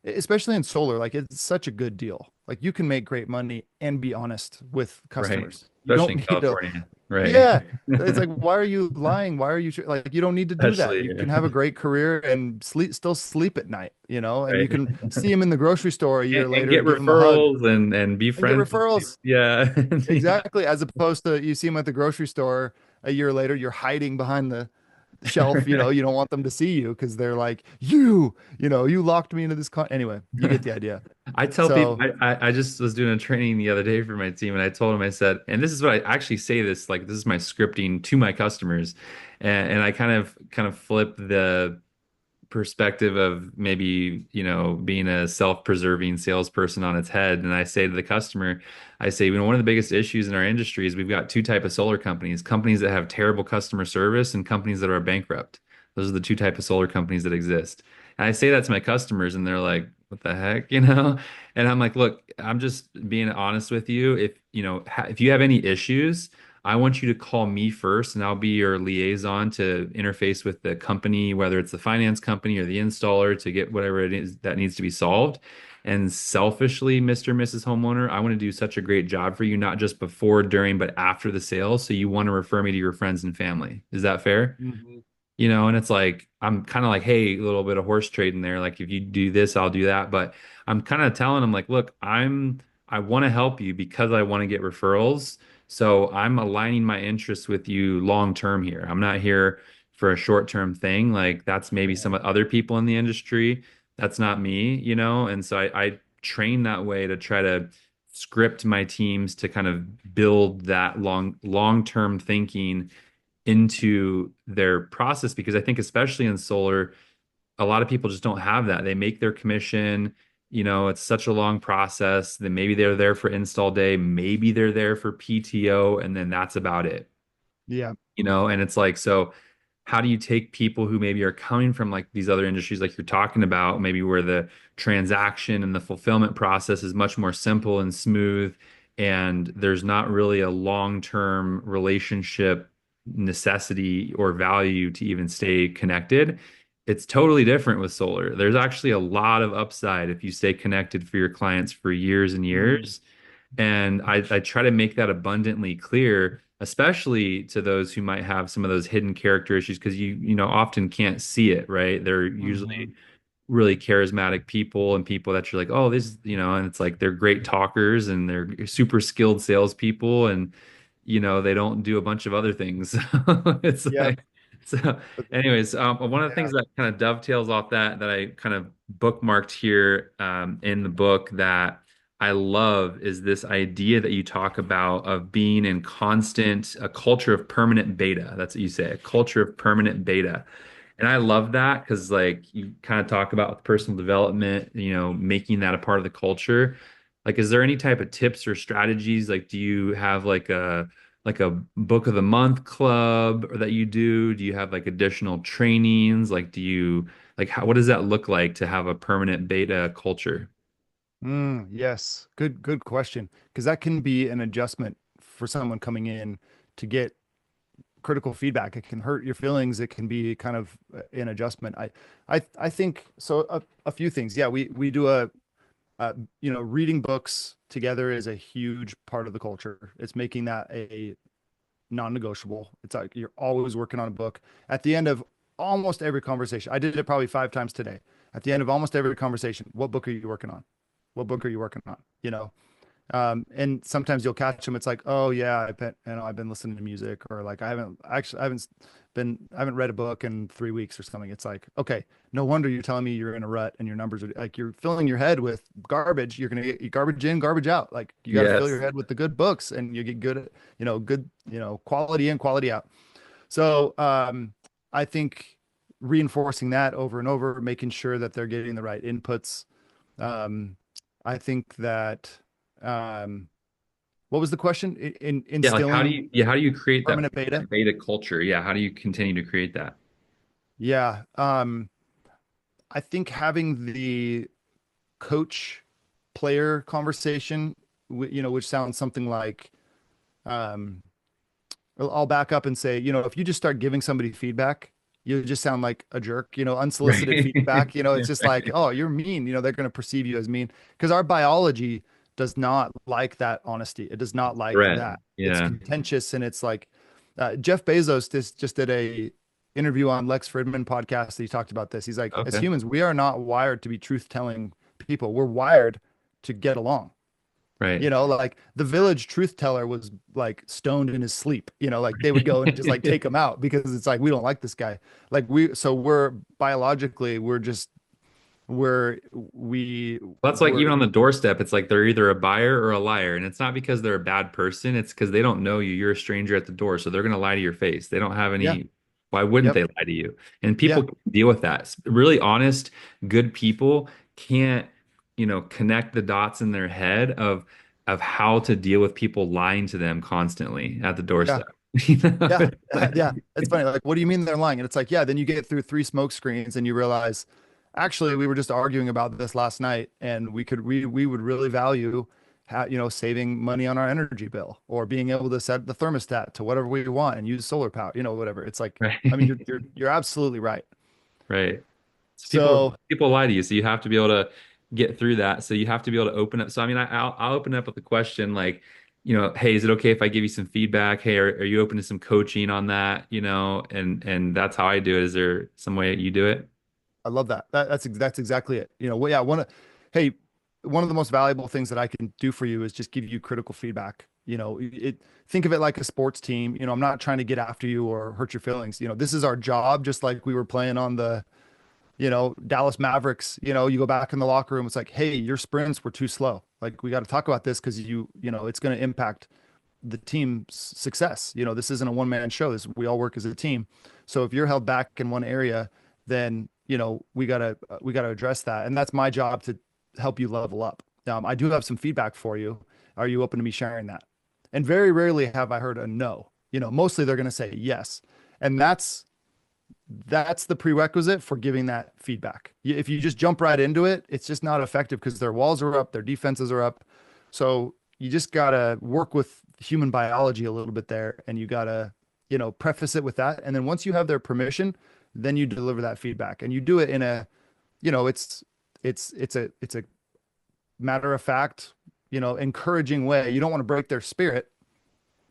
[SPEAKER 2] especially in solar, like it's such a good deal. Like, you can make great money and be honest with
[SPEAKER 1] Right.
[SPEAKER 2] customers. You
[SPEAKER 1] Especially
[SPEAKER 2] don't
[SPEAKER 1] in
[SPEAKER 2] need to,
[SPEAKER 1] California. Right.
[SPEAKER 2] yeah. It's like, why are you lying? Why are you like, you don't need to do that.
[SPEAKER 1] Especially,
[SPEAKER 2] You
[SPEAKER 1] yeah.
[SPEAKER 2] can have a great career and still sleep at night, and you
[SPEAKER 1] Right.
[SPEAKER 2] can see him in the grocery store a year
[SPEAKER 1] And
[SPEAKER 2] later
[SPEAKER 1] get
[SPEAKER 2] and give him a hug
[SPEAKER 1] referrals and be
[SPEAKER 2] and get
[SPEAKER 1] friends with people.
[SPEAKER 2] referrals.
[SPEAKER 1] Yeah. Yeah.
[SPEAKER 2] Exactly. As opposed to you see him at the grocery store a year later, you're hiding behind the shelf, you don't want them to see you because they're like, you locked me into this anyway, you get the idea.
[SPEAKER 1] I tell people
[SPEAKER 2] So,
[SPEAKER 1] I just was doing a training the other day for my team and I told them I said, and this is what I actually say this like this is my scripting to my customers. And I kind of flip the perspective of maybe, being a self-preserving salesperson on its head. And I say to the customer, I say, one of the biggest issues in our industry is we've got two type of solar companies, companies that have terrible customer service and companies that are bankrupt. Those are the two type of solar companies that exist. And I say that to my customers and they're like, what the heck, And I'm like, look, I'm just being honest with you. If you have any issues, I want you to call me first, and I'll be your liaison to interface with the company, whether it's the finance company or the installer, to get whatever it is that needs to be solved. And selfishly, Mr. and Mrs. Homeowner, I want to do such a great job for you, not just before, during, but after the sale. So you want to refer me to your friends and family. Is that fair?
[SPEAKER 2] mhm.
[SPEAKER 1] And it's like I'm kind of like, hey, a little bit of horse trading there. Like if you do this, I'll do that. But I'm kind of telling them like, look, I want to help you because I want to get referrals. So I'm aligning my interests with you long term here. I'm not here for a short term thing. Like that's maybe
[SPEAKER 2] Yeah.
[SPEAKER 1] some other people in the industry. That's not me. And so I train that way to try to script my teams to kind of build that long-term thinking into their process because I think especially in solar, a lot of people just don't have that. They make their commission, it's such a long process. Then maybe they're there for install day, maybe they're there for PTO, and then that's about it.
[SPEAKER 2] Yeah.
[SPEAKER 1] And it's like, so how do you take people who maybe are coming from like these other industries, like you're talking about, maybe where the transaction and the fulfillment process is much more simple and smooth, and there's not really a long-term relationship necessity or value to even stay connected. It's totally different with solar. There's actually a lot of upside if you stay connected for your clients for years and
[SPEAKER 2] Mm,
[SPEAKER 1] years. And I try to make that abundantly clear, especially to those who might have some of those hidden character issues, because you often can't see it, right? They're
[SPEAKER 2] mhm.
[SPEAKER 1] usually really charismatic people and people that you're like, oh, and it's like they're great talkers and they're super skilled salespeople and they don't do a bunch of other things. It's
[SPEAKER 2] Yeah.
[SPEAKER 1] like so. Anyways, one of the
[SPEAKER 2] Yeah.
[SPEAKER 1] things that kind of dovetails off that I kind of bookmarked here in the book that I love is this idea that you talk about of being in constant a culture of permanent beta. That's what you say, a culture of permanent beta. And I love that because like you kind of talk about with personal development, making that a part of the culture. Like, is there any type of tips or strategies? Like, do you have like a book of the month club or that you do? Do you have like additional trainings? Like, what does that look like to have a permanent beta culture?
[SPEAKER 2] Yes. Good question. Because that can be an adjustment for someone coming in to get critical feedback. It can hurt your feelings. It can be kind of an adjustment. I think so. A few things. Yeah, we do reading books together is a huge part of the culture. It's making that a non-negotiable. It's like you're always working on a book. At the end of almost every conversation, I did it probably 5 times today. At the end of almost every conversation, what book are you working on? What book are you working on? And sometimes you'll catch them. It's like, oh yeah, I've been listening to music, or like I haven't read a book in 3 weeks or something. It's like, okay, no wonder you're telling me you're in a rut and your numbers are like you're filling your head with garbage. You're gonna get garbage in, garbage out. Like you got to fill your
[SPEAKER 1] Yes.
[SPEAKER 2] head with the good books, and you get good at, good, quality in, quality out. So I think reinforcing that over and over, making sure that they're getting the right inputs. Um, I think that um, what was the question?
[SPEAKER 1] Yeah, like how do you
[SPEAKER 2] Instilling
[SPEAKER 1] yeah, how do you create that
[SPEAKER 2] permanent beta?
[SPEAKER 1] beta culture? Yeah, how do you continue to create that?
[SPEAKER 2] Yeah. I think having the coach player conversation, which sounds something like, um, I'll back up and say, if you just start giving somebody feedback, you just sound like a jerk, unsolicited
[SPEAKER 1] Right.
[SPEAKER 2] feedback, it's just like, oh, you're mean, they're going to perceive you as mean because our biology does not like that honesty. It does not like
[SPEAKER 1] Threat.
[SPEAKER 2] that. It's
[SPEAKER 1] Yeah.
[SPEAKER 2] contentious and it's like Jeff Bezos just did a interview on Lex Fridman podcast. He talked about this. He's like, as
[SPEAKER 1] Okay.
[SPEAKER 2] humans, we are not wired to be truth telling people. We're wired to get along.
[SPEAKER 1] Right.
[SPEAKER 2] Like the village truth teller was like stoned in his sleep. Like they would go and just like take him out because it's like we don't like this guy. Like we're biologically
[SPEAKER 1] That's like
[SPEAKER 2] we're
[SPEAKER 1] even on the doorstep, it's like they're either a buyer or a liar. And it's not because they're a bad person, it's because they don't know you. You're a stranger at the door. So they're going to lie to your face. They don't have
[SPEAKER 2] yeah,
[SPEAKER 1] why wouldn't
[SPEAKER 2] yep,
[SPEAKER 1] they lie to you? And
[SPEAKER 2] yeah,
[SPEAKER 1] people can deal with that. Really honest, good people can't, connect the dots in their head of how to deal with people lying to them constantly at the
[SPEAKER 2] yeah.
[SPEAKER 1] doorstep.
[SPEAKER 2] Yeah,
[SPEAKER 1] It's like,
[SPEAKER 2] yeah. It's funny. Like, what do you mean they're lying? And it's like, yeah, then you get through 3 smoke screens and you realize, actually, we were just arguing about this last night, and we would really value, saving money on our energy bill or being able to set the thermostat to whatever we want and use solar power, whatever. It's like, I mean,
[SPEAKER 1] right.
[SPEAKER 2] you're absolutely right.
[SPEAKER 1] Right. So
[SPEAKER 2] So
[SPEAKER 1] people lie to you, so you have to be able to get through that. So you have to be able to open up. So I mean, I'll open up with the question like, hey, is it okay if I give you some feedback? Hey, are you open to some coaching on that? And that's how I do it. Is there some way you do it?
[SPEAKER 2] I love that. That's exactly it. Well, yeah, hey, one of the most valuable things that I can do for you is just give you critical feedback. Think of it like a sports team. I'm not trying to get after you or hurt your feelings. This is our job, just like we were playing on Dallas Mavericks, you go back in the locker room, it's like, hey, your sprints were too slow. Like we got to talk about this because it's going to impact the team's success. This isn't a one man show. We all work as a team. So if you're held back in one area, then we gotta address that, and that's my job to help you level up. I do have some feedback for you. Are you open to me sharing that? And very rarely have I heard a no. Mostly they're going to say yes, and that's the prerequisite for giving that feedback. If you just jump right into it, it's just not effective because their walls are up, their defenses are up. So you just got to work with human biology a little bit there, and you got to, preface it with that. And then once you have their permission, then you deliver that feedback, and you do it in a, it's a matter of fact, encouraging way. You don't want to break their spirit,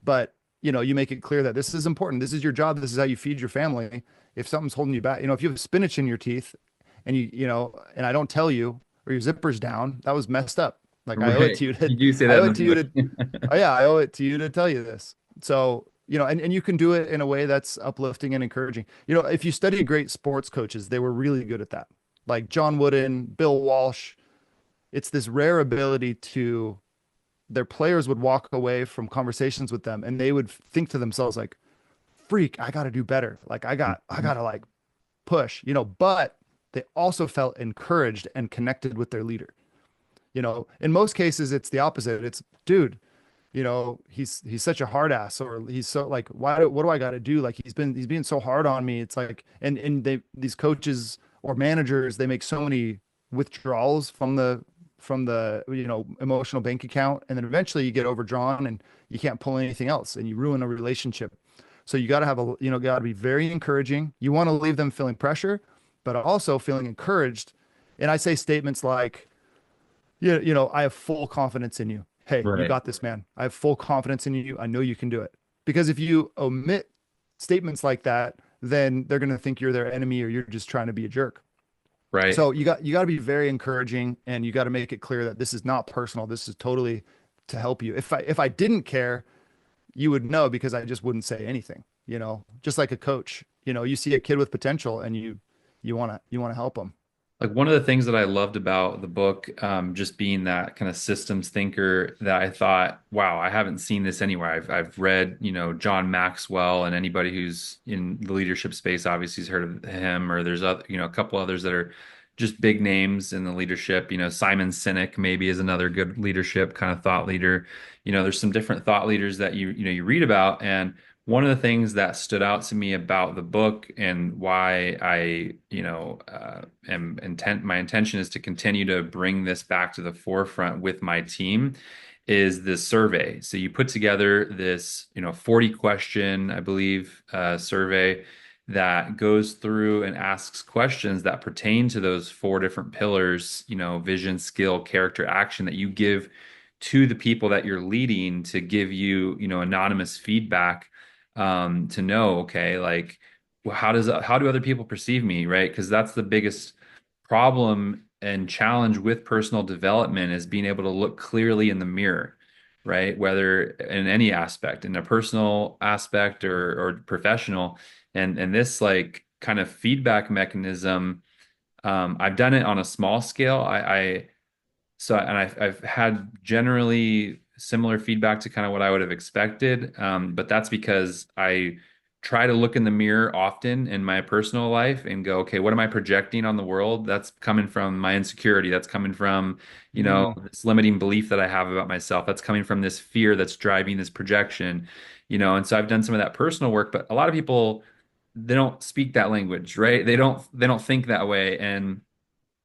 [SPEAKER 2] but you make it clear that this is important. This is your job. This is how you feed your family. If something's holding you back, if you have spinach in your teeth and and I don't tell you, or your zipper's down, that was messed up. Like I owe it
[SPEAKER 1] Right.
[SPEAKER 2] to you to,
[SPEAKER 1] You do say
[SPEAKER 2] I
[SPEAKER 1] that
[SPEAKER 2] owe
[SPEAKER 1] in
[SPEAKER 2] it
[SPEAKER 1] the
[SPEAKER 2] to you to,
[SPEAKER 1] book.
[SPEAKER 2] oh yeah, I owe it to you to tell you this. So, and you can do it in a way that's uplifting and encouraging. If you study great sports coaches, they were really good at that. Like John Wooden, Bill Walsh, it's this rare ability to their players would walk away from conversations with them and they would think to themselves like, freak, I got to do better. Like I got to like push, but they also felt encouraged and connected with their leader. In most cases it's the opposite. It's dude, he's such a hard ass, or he's so like, what do I got to do? Like he's being so hard on me. It's like, and these coaches or managers, they make so many withdrawals from the emotional bank account, and then eventually you get overdrawn and you can't pull anything else and you ruin a relationship. So you got to have got to be very encouraging. You want to leave them feeling pressure, but also feeling encouraged. And I say statements like, I have full confidence in you. Hey, you
[SPEAKER 1] Right.
[SPEAKER 2] got this, man. I have full confidence in you. I know you can do it. Because if you omit statements like that, then they're going to think you're their enemy or you're just trying to be a jerk.
[SPEAKER 1] Right.
[SPEAKER 2] So you got to be very encouraging, and you got to make it clear that this is not personal. This is totally to help you. If I didn't care, you would know because I just wouldn't say anything, just like a coach. You see a kid with potential and you want to help them.
[SPEAKER 1] Like one of the things that I loved about the book, just being that kind of systems thinker, that I thought, wow, I haven't seen this anywhere. I've read, John Maxwell, and anybody who's in the leadership space obviously has heard of him, or there's other, a couple others that are just big names in the leadership. Simon Sinek maybe is another good leadership kind of thought leader. There's some different thought leaders that you read about, and one of the things that stood out to me about the book, and why I, my intention is to continue to bring this back to the forefront with my team, is this survey. So you put together this, 40 question, I believe, survey that goes through and asks questions that pertain to those four different pillars, vision, skill, character, action, that you give to the people that you're leading to give you, anonymous feedback, to know, okay, like, well, how do other people perceive me, right? Because that's the biggest problem and challenge with personal development, is being able to look clearly in the mirror, right? Whether in any aspect, in a personal aspect or professional, and this like kind of feedback mechanism. I've done it on a small scale. I've had generally similar feedback to kind of what I would have expected. But that's because I try to look in the mirror often in my personal life and go, okay, what am I projecting on the world? That's coming from my insecurity. That's coming from,
[SPEAKER 2] Mm,
[SPEAKER 1] this limiting belief that I have about myself. That's coming from this fear that's driving this projection, and so I've done some of that personal work, but a lot of people, they don't speak that language, right? They don't think that way. And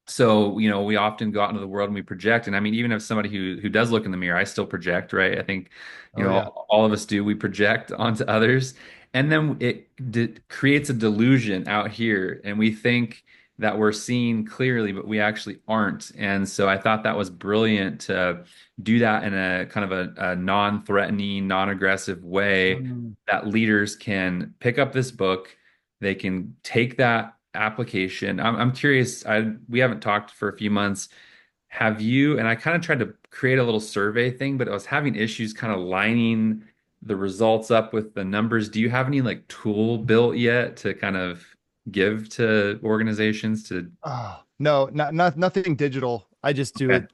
[SPEAKER 1] so, we often go out into the world and we project. And I mean, even if somebody who does look in the mirror, I still project, right? I think,
[SPEAKER 2] oh yeah.
[SPEAKER 1] all of us do. We project onto others. And then it creates a delusion out here. And we think that we're seeing clearly, but we actually aren't. And so I thought that was brilliant to do that in a kind of a non-threatening, non-aggressive way,
[SPEAKER 2] Mm.
[SPEAKER 1] that leaders can pick up this book. They can take that application. I'm curious. We haven't talked for a few months. Have you? And I kind of tried to create a little survey thing, but I was having issues kind of lining the results up with the numbers. Do you have any like tool built yet to kind of? give to organizations to?
[SPEAKER 2] Oh, no, nothing digital. I just do
[SPEAKER 1] Okay.
[SPEAKER 2] it.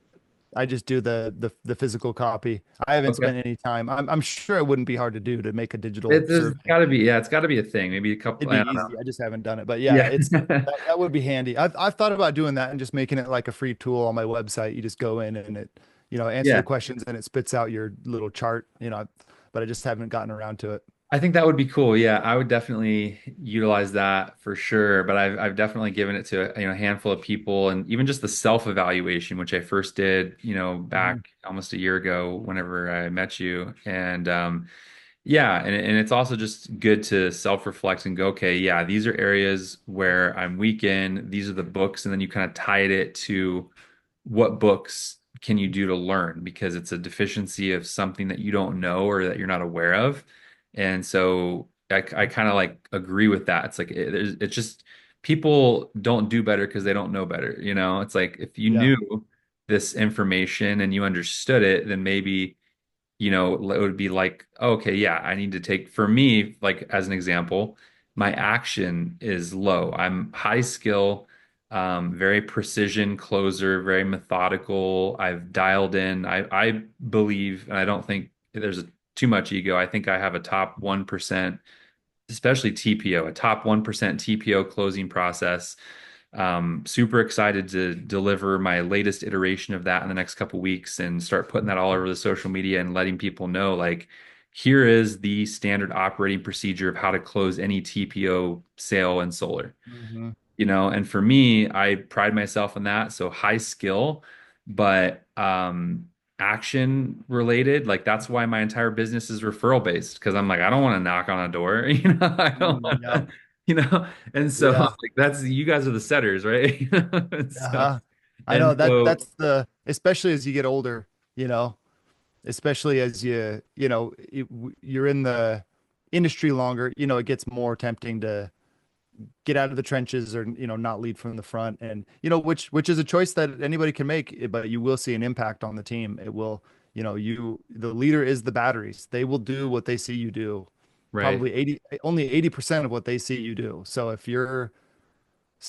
[SPEAKER 2] I just do the physical copy. I haven't
[SPEAKER 1] Okay.
[SPEAKER 2] spent any time. I'm sure it wouldn't be hard to do to make a digital
[SPEAKER 1] There's
[SPEAKER 2] survey.
[SPEAKER 1] got to be, yeah, it's got to be a thing. Maybe a couple,
[SPEAKER 2] It'd
[SPEAKER 1] I
[SPEAKER 2] be
[SPEAKER 1] don't
[SPEAKER 2] easy.
[SPEAKER 1] know.
[SPEAKER 2] I just haven't done it. But yeah,
[SPEAKER 1] Yeah.
[SPEAKER 2] it's that would be handy. I've thought about doing that and just making it like a free tool on my website. You just go in and it, answer the
[SPEAKER 1] Yeah.
[SPEAKER 2] questions and it spits out your little chart, but I just haven't gotten around to it.
[SPEAKER 1] I think that would be cool. Yeah, I would definitely utilize that for sure. But I've definitely given it to a handful of people, and even just the self-evaluation, which I first did,
[SPEAKER 2] Mhm.
[SPEAKER 1] back almost a year ago, whenever I met you. And yeah, and it's also just good to self-reflect and go, okay, yeah, these are areas where I'm weak in. These are the books, and then you kind of tied it to what books can you do to learn because it's a deficiency of something that you don't know or that you're not aware of. And so I kind of like agree with that. It's like it's just people don't do better because they don't know better. It's like if you
[SPEAKER 2] Yeah.
[SPEAKER 1] knew this information and you understood it, then maybe it would be like, okay, yeah, I need to take, for me, like as an example, my action is low. I'm high skill, very precision closer, very methodical. I've dialed in. I believe, and I don't think there's too much ego. I think I have a top 1%, especially TPO, a top 1% TPO closing process. Super excited to deliver my latest iteration of that in the next couple weeks and start putting that all over the social media and letting people know, like, here is the standard operating procedure of how to close any TPO sale in solar.
[SPEAKER 2] Hmm.
[SPEAKER 1] And for me, I pride myself in that. So high skill, but action related. Like that's why my entire business is referral based because I'm like, I don't want to knock on a door, I don't want
[SPEAKER 2] Yep.
[SPEAKER 1] to, and so
[SPEAKER 2] Yeah.
[SPEAKER 1] like that's you guys are the setters, right? And so
[SPEAKER 2] Uh-huh. I
[SPEAKER 1] and
[SPEAKER 2] know that
[SPEAKER 1] so
[SPEAKER 2] that's especially as you get older, you know, especially as you're in the industry longer, it gets more tempting to get out of the trenches or not lead from the front, and which is a choice that anybody can make, but you will see an impact on the team. It will, the leader is the batteries. They will do what they see you do,
[SPEAKER 1] right.
[SPEAKER 2] probably 80% of what they see you do. So if you're,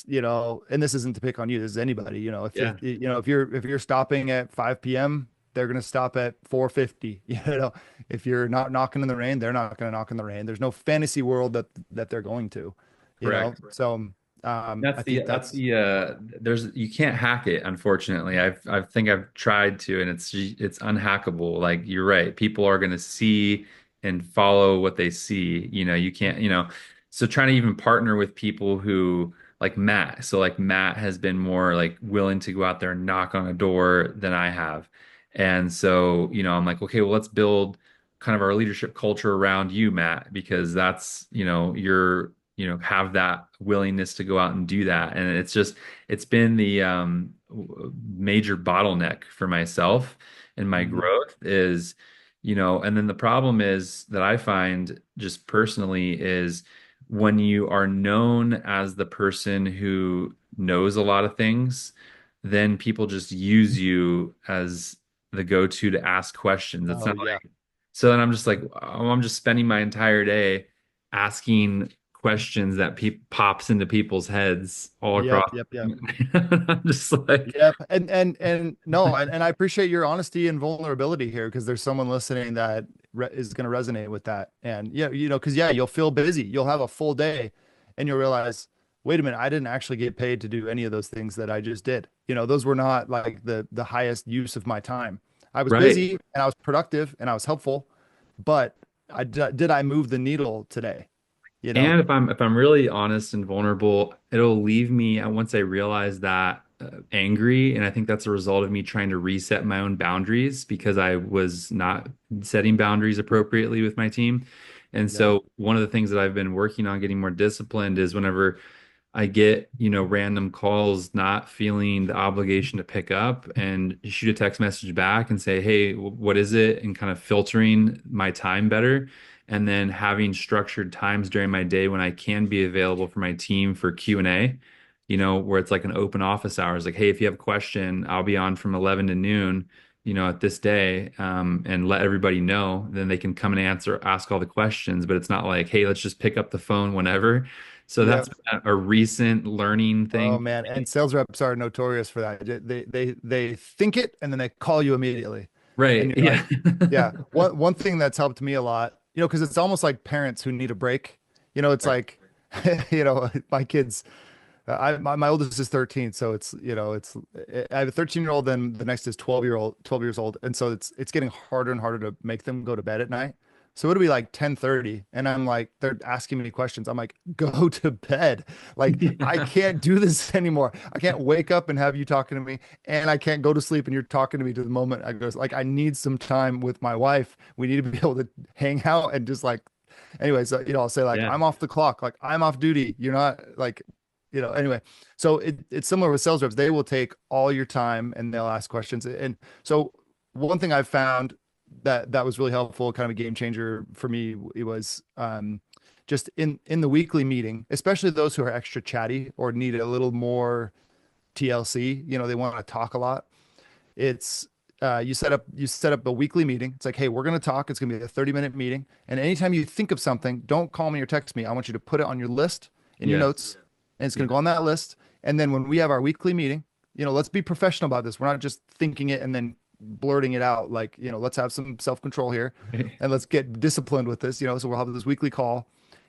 [SPEAKER 2] and this isn't to pick on you, this is anybody,
[SPEAKER 1] Yeah,
[SPEAKER 2] if you're stopping at 5 p.m., they're going to stop at 4:50. If you're not knocking in the rain, they're not going to knock in the rain. There's no fantasy world that they're going to,
[SPEAKER 1] correct.
[SPEAKER 2] so
[SPEAKER 1] That's
[SPEAKER 2] I
[SPEAKER 1] the
[SPEAKER 2] think
[SPEAKER 1] that's
[SPEAKER 2] that's
[SPEAKER 1] the there's you can't hack it, unfortunately. I think I've tried to, and it's unhackable. Like you're right. People are gonna see and follow what they see. You can't, so trying to even partner with people who like Matt. So like Matt has been more like willing to go out there and knock on a door than I have. And so, I'm like, okay, well, let's build kind of our leadership culture around you, Matt, because that's, you're have that willingness to go out and do that. And it's been the major bottleneck for myself and my
[SPEAKER 2] Mhm.
[SPEAKER 1] growth is, and then the problem is that I find just personally is when you are known as the person who knows a lot of things, then people just use you as the go-to to ask questions. It's
[SPEAKER 2] Oh
[SPEAKER 1] not
[SPEAKER 2] yeah.
[SPEAKER 1] like, so then I'm just like, oh, I'm just spending my entire day asking questions that pops into people's heads all
[SPEAKER 2] Yep,
[SPEAKER 1] across.
[SPEAKER 2] yep, yep.
[SPEAKER 1] I'm just like,
[SPEAKER 2] Yep. And no, and I appreciate your honesty and vulnerability here, because there's someone listening that is going to resonate with that. And yeah, because yeah, you'll feel busy. You'll have a full day and you'll realize, wait a minute, I didn't actually get paid to do any of those things that I just did. Those were not like the highest use of my time. I was
[SPEAKER 1] right.
[SPEAKER 2] busy and I was productive and I was helpful, but did I move the needle today? You know?
[SPEAKER 1] And if I'm really honest and vulnerable, it'll leave me once I realize that angry, and I think that's a result of me trying to reset my own boundaries because I was not setting boundaries appropriately with my team. And
[SPEAKER 2] Yeah.
[SPEAKER 1] so one of the things that I've been working on getting more disciplined is whenever I get, random calls, not feeling the obligation to pick up and shoot a text message back and say, hey, what is it? And kind of filtering my time better. And then having structured times during my day when I can be available for my team for Q&A, where it's like an open office hours. Like, hey, if you have a question, I'll be on from 11 to noon. at this day, and let everybody know, then they can come and ask all the questions. But it's not like, hey, let's just pick up the phone whenever. So
[SPEAKER 2] Yeah.
[SPEAKER 1] that's a recent learning
[SPEAKER 2] Oh
[SPEAKER 1] thing
[SPEAKER 2] man,
[SPEAKER 1] for
[SPEAKER 2] and
[SPEAKER 1] me.
[SPEAKER 2] sales reps are notorious for that. They think it and then they call you immediately. And
[SPEAKER 1] Right.
[SPEAKER 2] you're
[SPEAKER 1] Yeah.
[SPEAKER 2] like, yeah. One thing that's helped me a lot, because it's almost like parents who need a break. It's
[SPEAKER 1] Right.
[SPEAKER 2] like, my kids, my oldest is 13, so I have a 13-year-old, then the next is 12 years old, and so it's getting harder and harder to make them go to bed at night. So it'll be like 10:30, and I'm like, they're asking me questions. I'm like, go to bed. Like, I
[SPEAKER 1] Yeah.
[SPEAKER 2] can't do this anymore. I can't wake up and have you talking to me, and I can't go to sleep and you're talking to me to the moment I goes like, I need some time with my wife. We need to be able to hang out and just like, anyways, I'll say like,
[SPEAKER 1] Yeah.
[SPEAKER 2] I'm off the clock, like I'm off duty. You're not like, anyway. So it's similar with sales reps. They will take all your time and they'll ask questions. And so one thing I've found that was really helpful, kind of a game changer for me, it was just in the weekly meeting, especially those who are extra chatty or need a little more TLC, they want to talk a lot. It's you set up a weekly meeting. It's like, hey, we're going to talk. It's going to be a 30-minute meeting. And anytime you think of something, don't call me or text me. I want you to put it on your list in your
[SPEAKER 1] Yes.
[SPEAKER 2] notes, and it's going to
[SPEAKER 1] Yeah.
[SPEAKER 2] go on that list. And then when we have our weekly meeting, let's be professional about this. We're not just thinking it and then blurting it out. Like, let's have some self-control here and let's get disciplined with this, so we'll have this weekly call.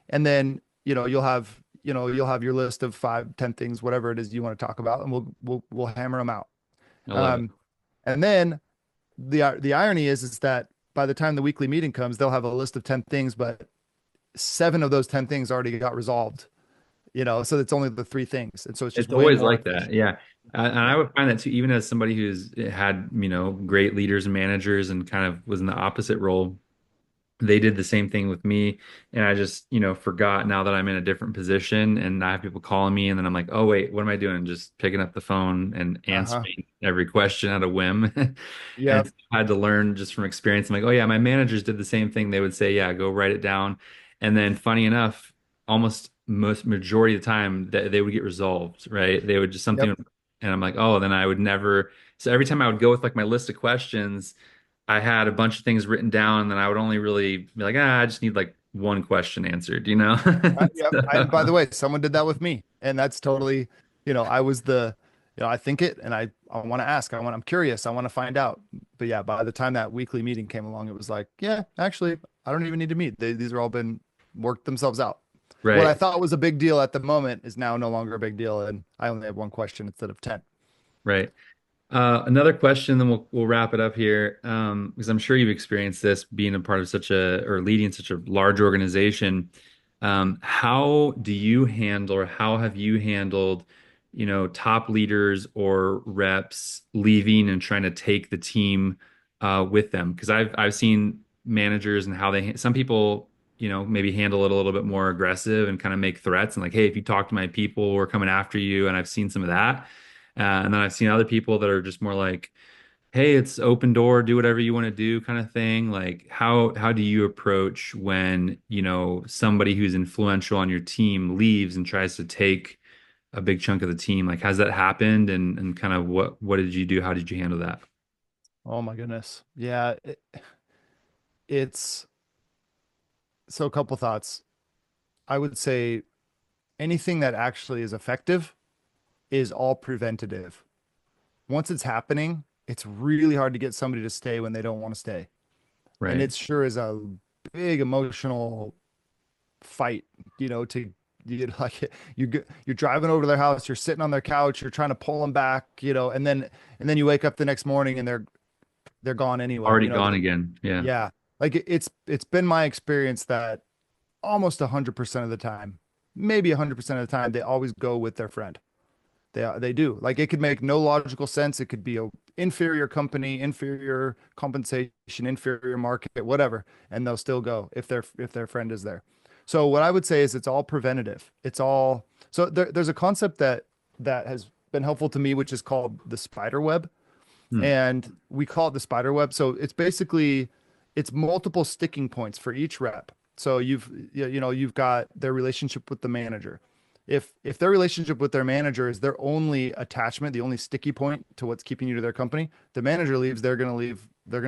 [SPEAKER 2] And then, you'll have your list of 5, 10 things, whatever it is you want to talk about, and we'll hammer them out.
[SPEAKER 1] I love it.
[SPEAKER 2] Um, and then the irony is that by the time the weekly meeting comes, they'll have a list of 10 things, but seven of those 10 things already got resolved, so it's only the three things. And so it's just
[SPEAKER 1] It's
[SPEAKER 2] way
[SPEAKER 1] always
[SPEAKER 2] more
[SPEAKER 1] like that.
[SPEAKER 2] efficient.
[SPEAKER 1] Yeah. And I
[SPEAKER 2] Yeah.
[SPEAKER 1] would find that too, even as somebody who's had, great leaders and managers and kind of was in the opposite role, they did the same thing with me. And I just, forgot now that I'm in a different position and I have people calling me. And then I'm like, oh, wait, what am I doing? Just picking up the phone and
[SPEAKER 2] Uh-huh.
[SPEAKER 1] answering every question at a whim. And
[SPEAKER 2] Yep.
[SPEAKER 1] so I had to learn just from experience. I'm like, oh, yeah, my managers did the same thing. They would say, yeah, go write it down. And then funny enough, almost most majority of the time that they would get resolved, right? They would just
[SPEAKER 2] Yep.
[SPEAKER 1] something, and I'm like, oh, then I would never. So every time I would go with like my list of questions, I had a bunch of things written down, and then I would only really be like, I just need like one question answered.
[SPEAKER 2] Yep. And by the way, someone did that with me, and that's totally, I was I think it, and I want to ask, I'm curious, I want to find out. But yeah, by the time that weekly meeting came along, it was like, yeah, actually, I don't even need to meet. These are all been worked themselves out. What I
[SPEAKER 1] Right,
[SPEAKER 2] thought was a big deal at the moment is now no longer a big deal, and I only have one question instead of 10.
[SPEAKER 1] right. Another question, then we'll wrap it up here. Because I'm sure you've experienced this being a part of such a or leading such a large organization. How do you handle or how have you handled, top leaders or reps leaving and trying to take the team with them? Because I've seen managers and how some people, maybe handle it a little bit more aggressive and kind of make threats and like, hey, if you talk to my people, we're coming after you. And I've seen some of that. And then I've seen other people that are just more like, hey, it's open door, do whatever you want to do kind of thing. Like how do you approach when, somebody who's influential on your team leaves and tries to take a big chunk of the team? Like has that happened and kind of what did you do? How did you handle that?
[SPEAKER 2] Oh my goodness. Yeah, it's so a couple thoughts. I would say anything that actually is effective is all preventative. Once it's happening, it's really hard to get somebody to stay when they don't want to stay. And
[SPEAKER 1] Right.
[SPEAKER 2] it sure is a big emotional fight, to like you're driving over to their house, you're sitting on their couch, you're trying to pull them back, and then you wake up the next morning and they're gone anyway.
[SPEAKER 1] Already gone again. Yeah.
[SPEAKER 2] Yeah. Like it's been my experience that almost 100% of the time, maybe 100% of the time, they always go with their friend. They do. Like it could make no logical sense. It could be a inferior company, inferior compensation, inferior market, whatever, and they'll still go if their friend is there. So what I would say is it's all preventative. It's all so there's a concept that has been helpful to me, which is called the spider web,
[SPEAKER 1] Hmm.
[SPEAKER 2] and we call it the spider web. So it's basically it's multiple sticking points for each rep. So you've got their relationship with the manager. if their relationship with their manager is their only attachment, the only sticky point to what's keeping you to their company, the manager leaves, they're going to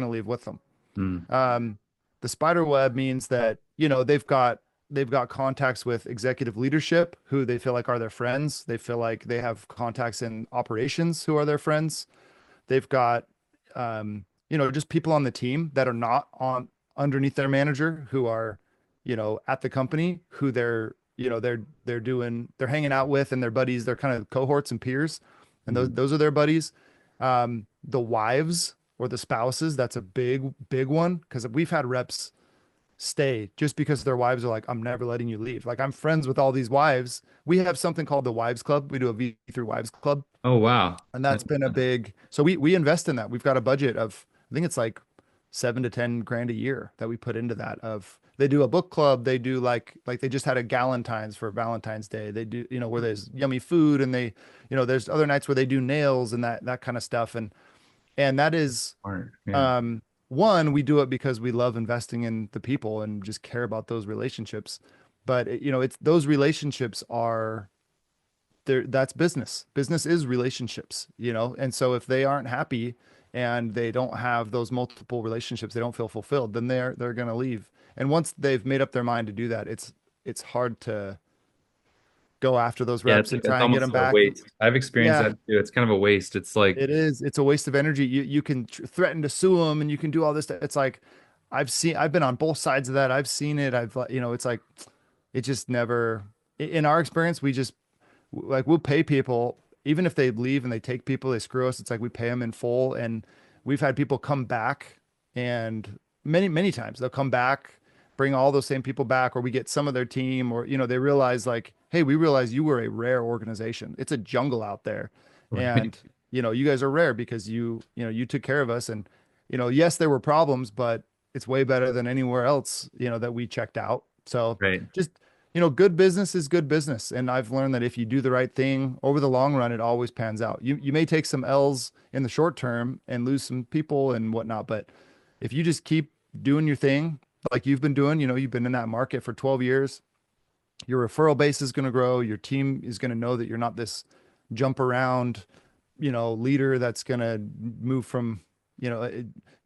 [SPEAKER 2] leave with them.
[SPEAKER 1] Mm,
[SPEAKER 2] Um, the spider web means that, they've got contacts with executive leadership who they feel like are their friends. They feel like they have contacts in operations who are their friends. They've got, just people on the team that are not on underneath their manager who are, at the company who they're hanging out with and their buddies. They're kind of cohorts and peers, and those
[SPEAKER 1] mm.
[SPEAKER 2] those are their buddies. The wives or the spouses, that's a big, big one because we've had reps stay just because their wives are like, I'm never letting you leave. Like I'm friends with all these wives. We have something called the Wives Club. We do a V3 Wives Club,
[SPEAKER 1] Oh, wow.
[SPEAKER 2] and that's been a big, so we invest in that. We've got a budget of, I think it's like 7 to 10 grand a year that we put into that. Of they do a book club, they do like they just had a Galentine's for Valentine's Day. They do, where there's yummy food, and there's other nights where they do nails and that kind of stuff. And that is,
[SPEAKER 1] Smart. Yeah.
[SPEAKER 2] um one, we do it because we love investing in the people and just care about those relationships. But it's those relationships are there. That's business. Business is relationships. And so if they aren't happy and they don't have those multiple relationships, they don't feel fulfilled, then they're going to leave. And once they've made up their mind to do that, it's hard to go after those
[SPEAKER 1] Yeah,
[SPEAKER 2] reps and
[SPEAKER 1] it's
[SPEAKER 2] try and get
[SPEAKER 1] almost
[SPEAKER 2] them
[SPEAKER 1] like a
[SPEAKER 2] back.
[SPEAKER 1] waste. I've experienced
[SPEAKER 2] Yeah,
[SPEAKER 1] that too. It's kind of a waste. It's like,
[SPEAKER 2] it is. It's a waste of energy. You can threaten to sue them, and you can do all this. It's like I've been on both sides of that. I've seen it. It's like it just never. In our experience, we just like we'll pay people even if they leave and they take people, they screw us. It's like we pay them in full, and we've had people come back, and many times they'll come back, bring all those same people back, or we get some of their team, or they realize like, hey, we realize you were a rare organization. It's a jungle out there,
[SPEAKER 1] right,
[SPEAKER 2] and you guys are rare because you took care of us, and yes, there were problems, but it's way better than anywhere else that we checked out. So
[SPEAKER 1] right.
[SPEAKER 2] just good business is good business. And I've learned that if you do the right thing over the long run, it always pans out. You may take some L's in the short term and lose some people and whatnot, but if you just keep doing your thing like you've been doing, you've been in that market for 12 years, your referral base is going to grow. Your team is going to know that you're not this jump around, leader that's going to move from,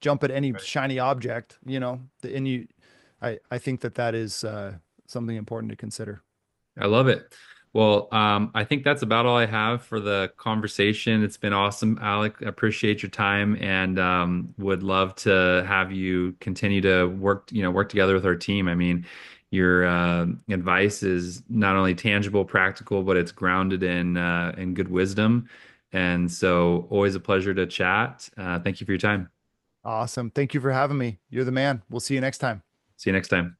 [SPEAKER 2] jump at any
[SPEAKER 1] Right.
[SPEAKER 2] shiny object, and I think that is, something important to consider.
[SPEAKER 1] I love it. Well, I think that's about all I have for the conversation. It's been awesome, Alec. I appreciate your time and would love to have you continue to work together with our team. I mean, your advice is not only tangible, practical, but it's grounded in good wisdom. And so, always a pleasure to chat. Thank you for your time.
[SPEAKER 2] Awesome. Thank you for having me. You're the man. We'll see you next time.
[SPEAKER 1] See you next time.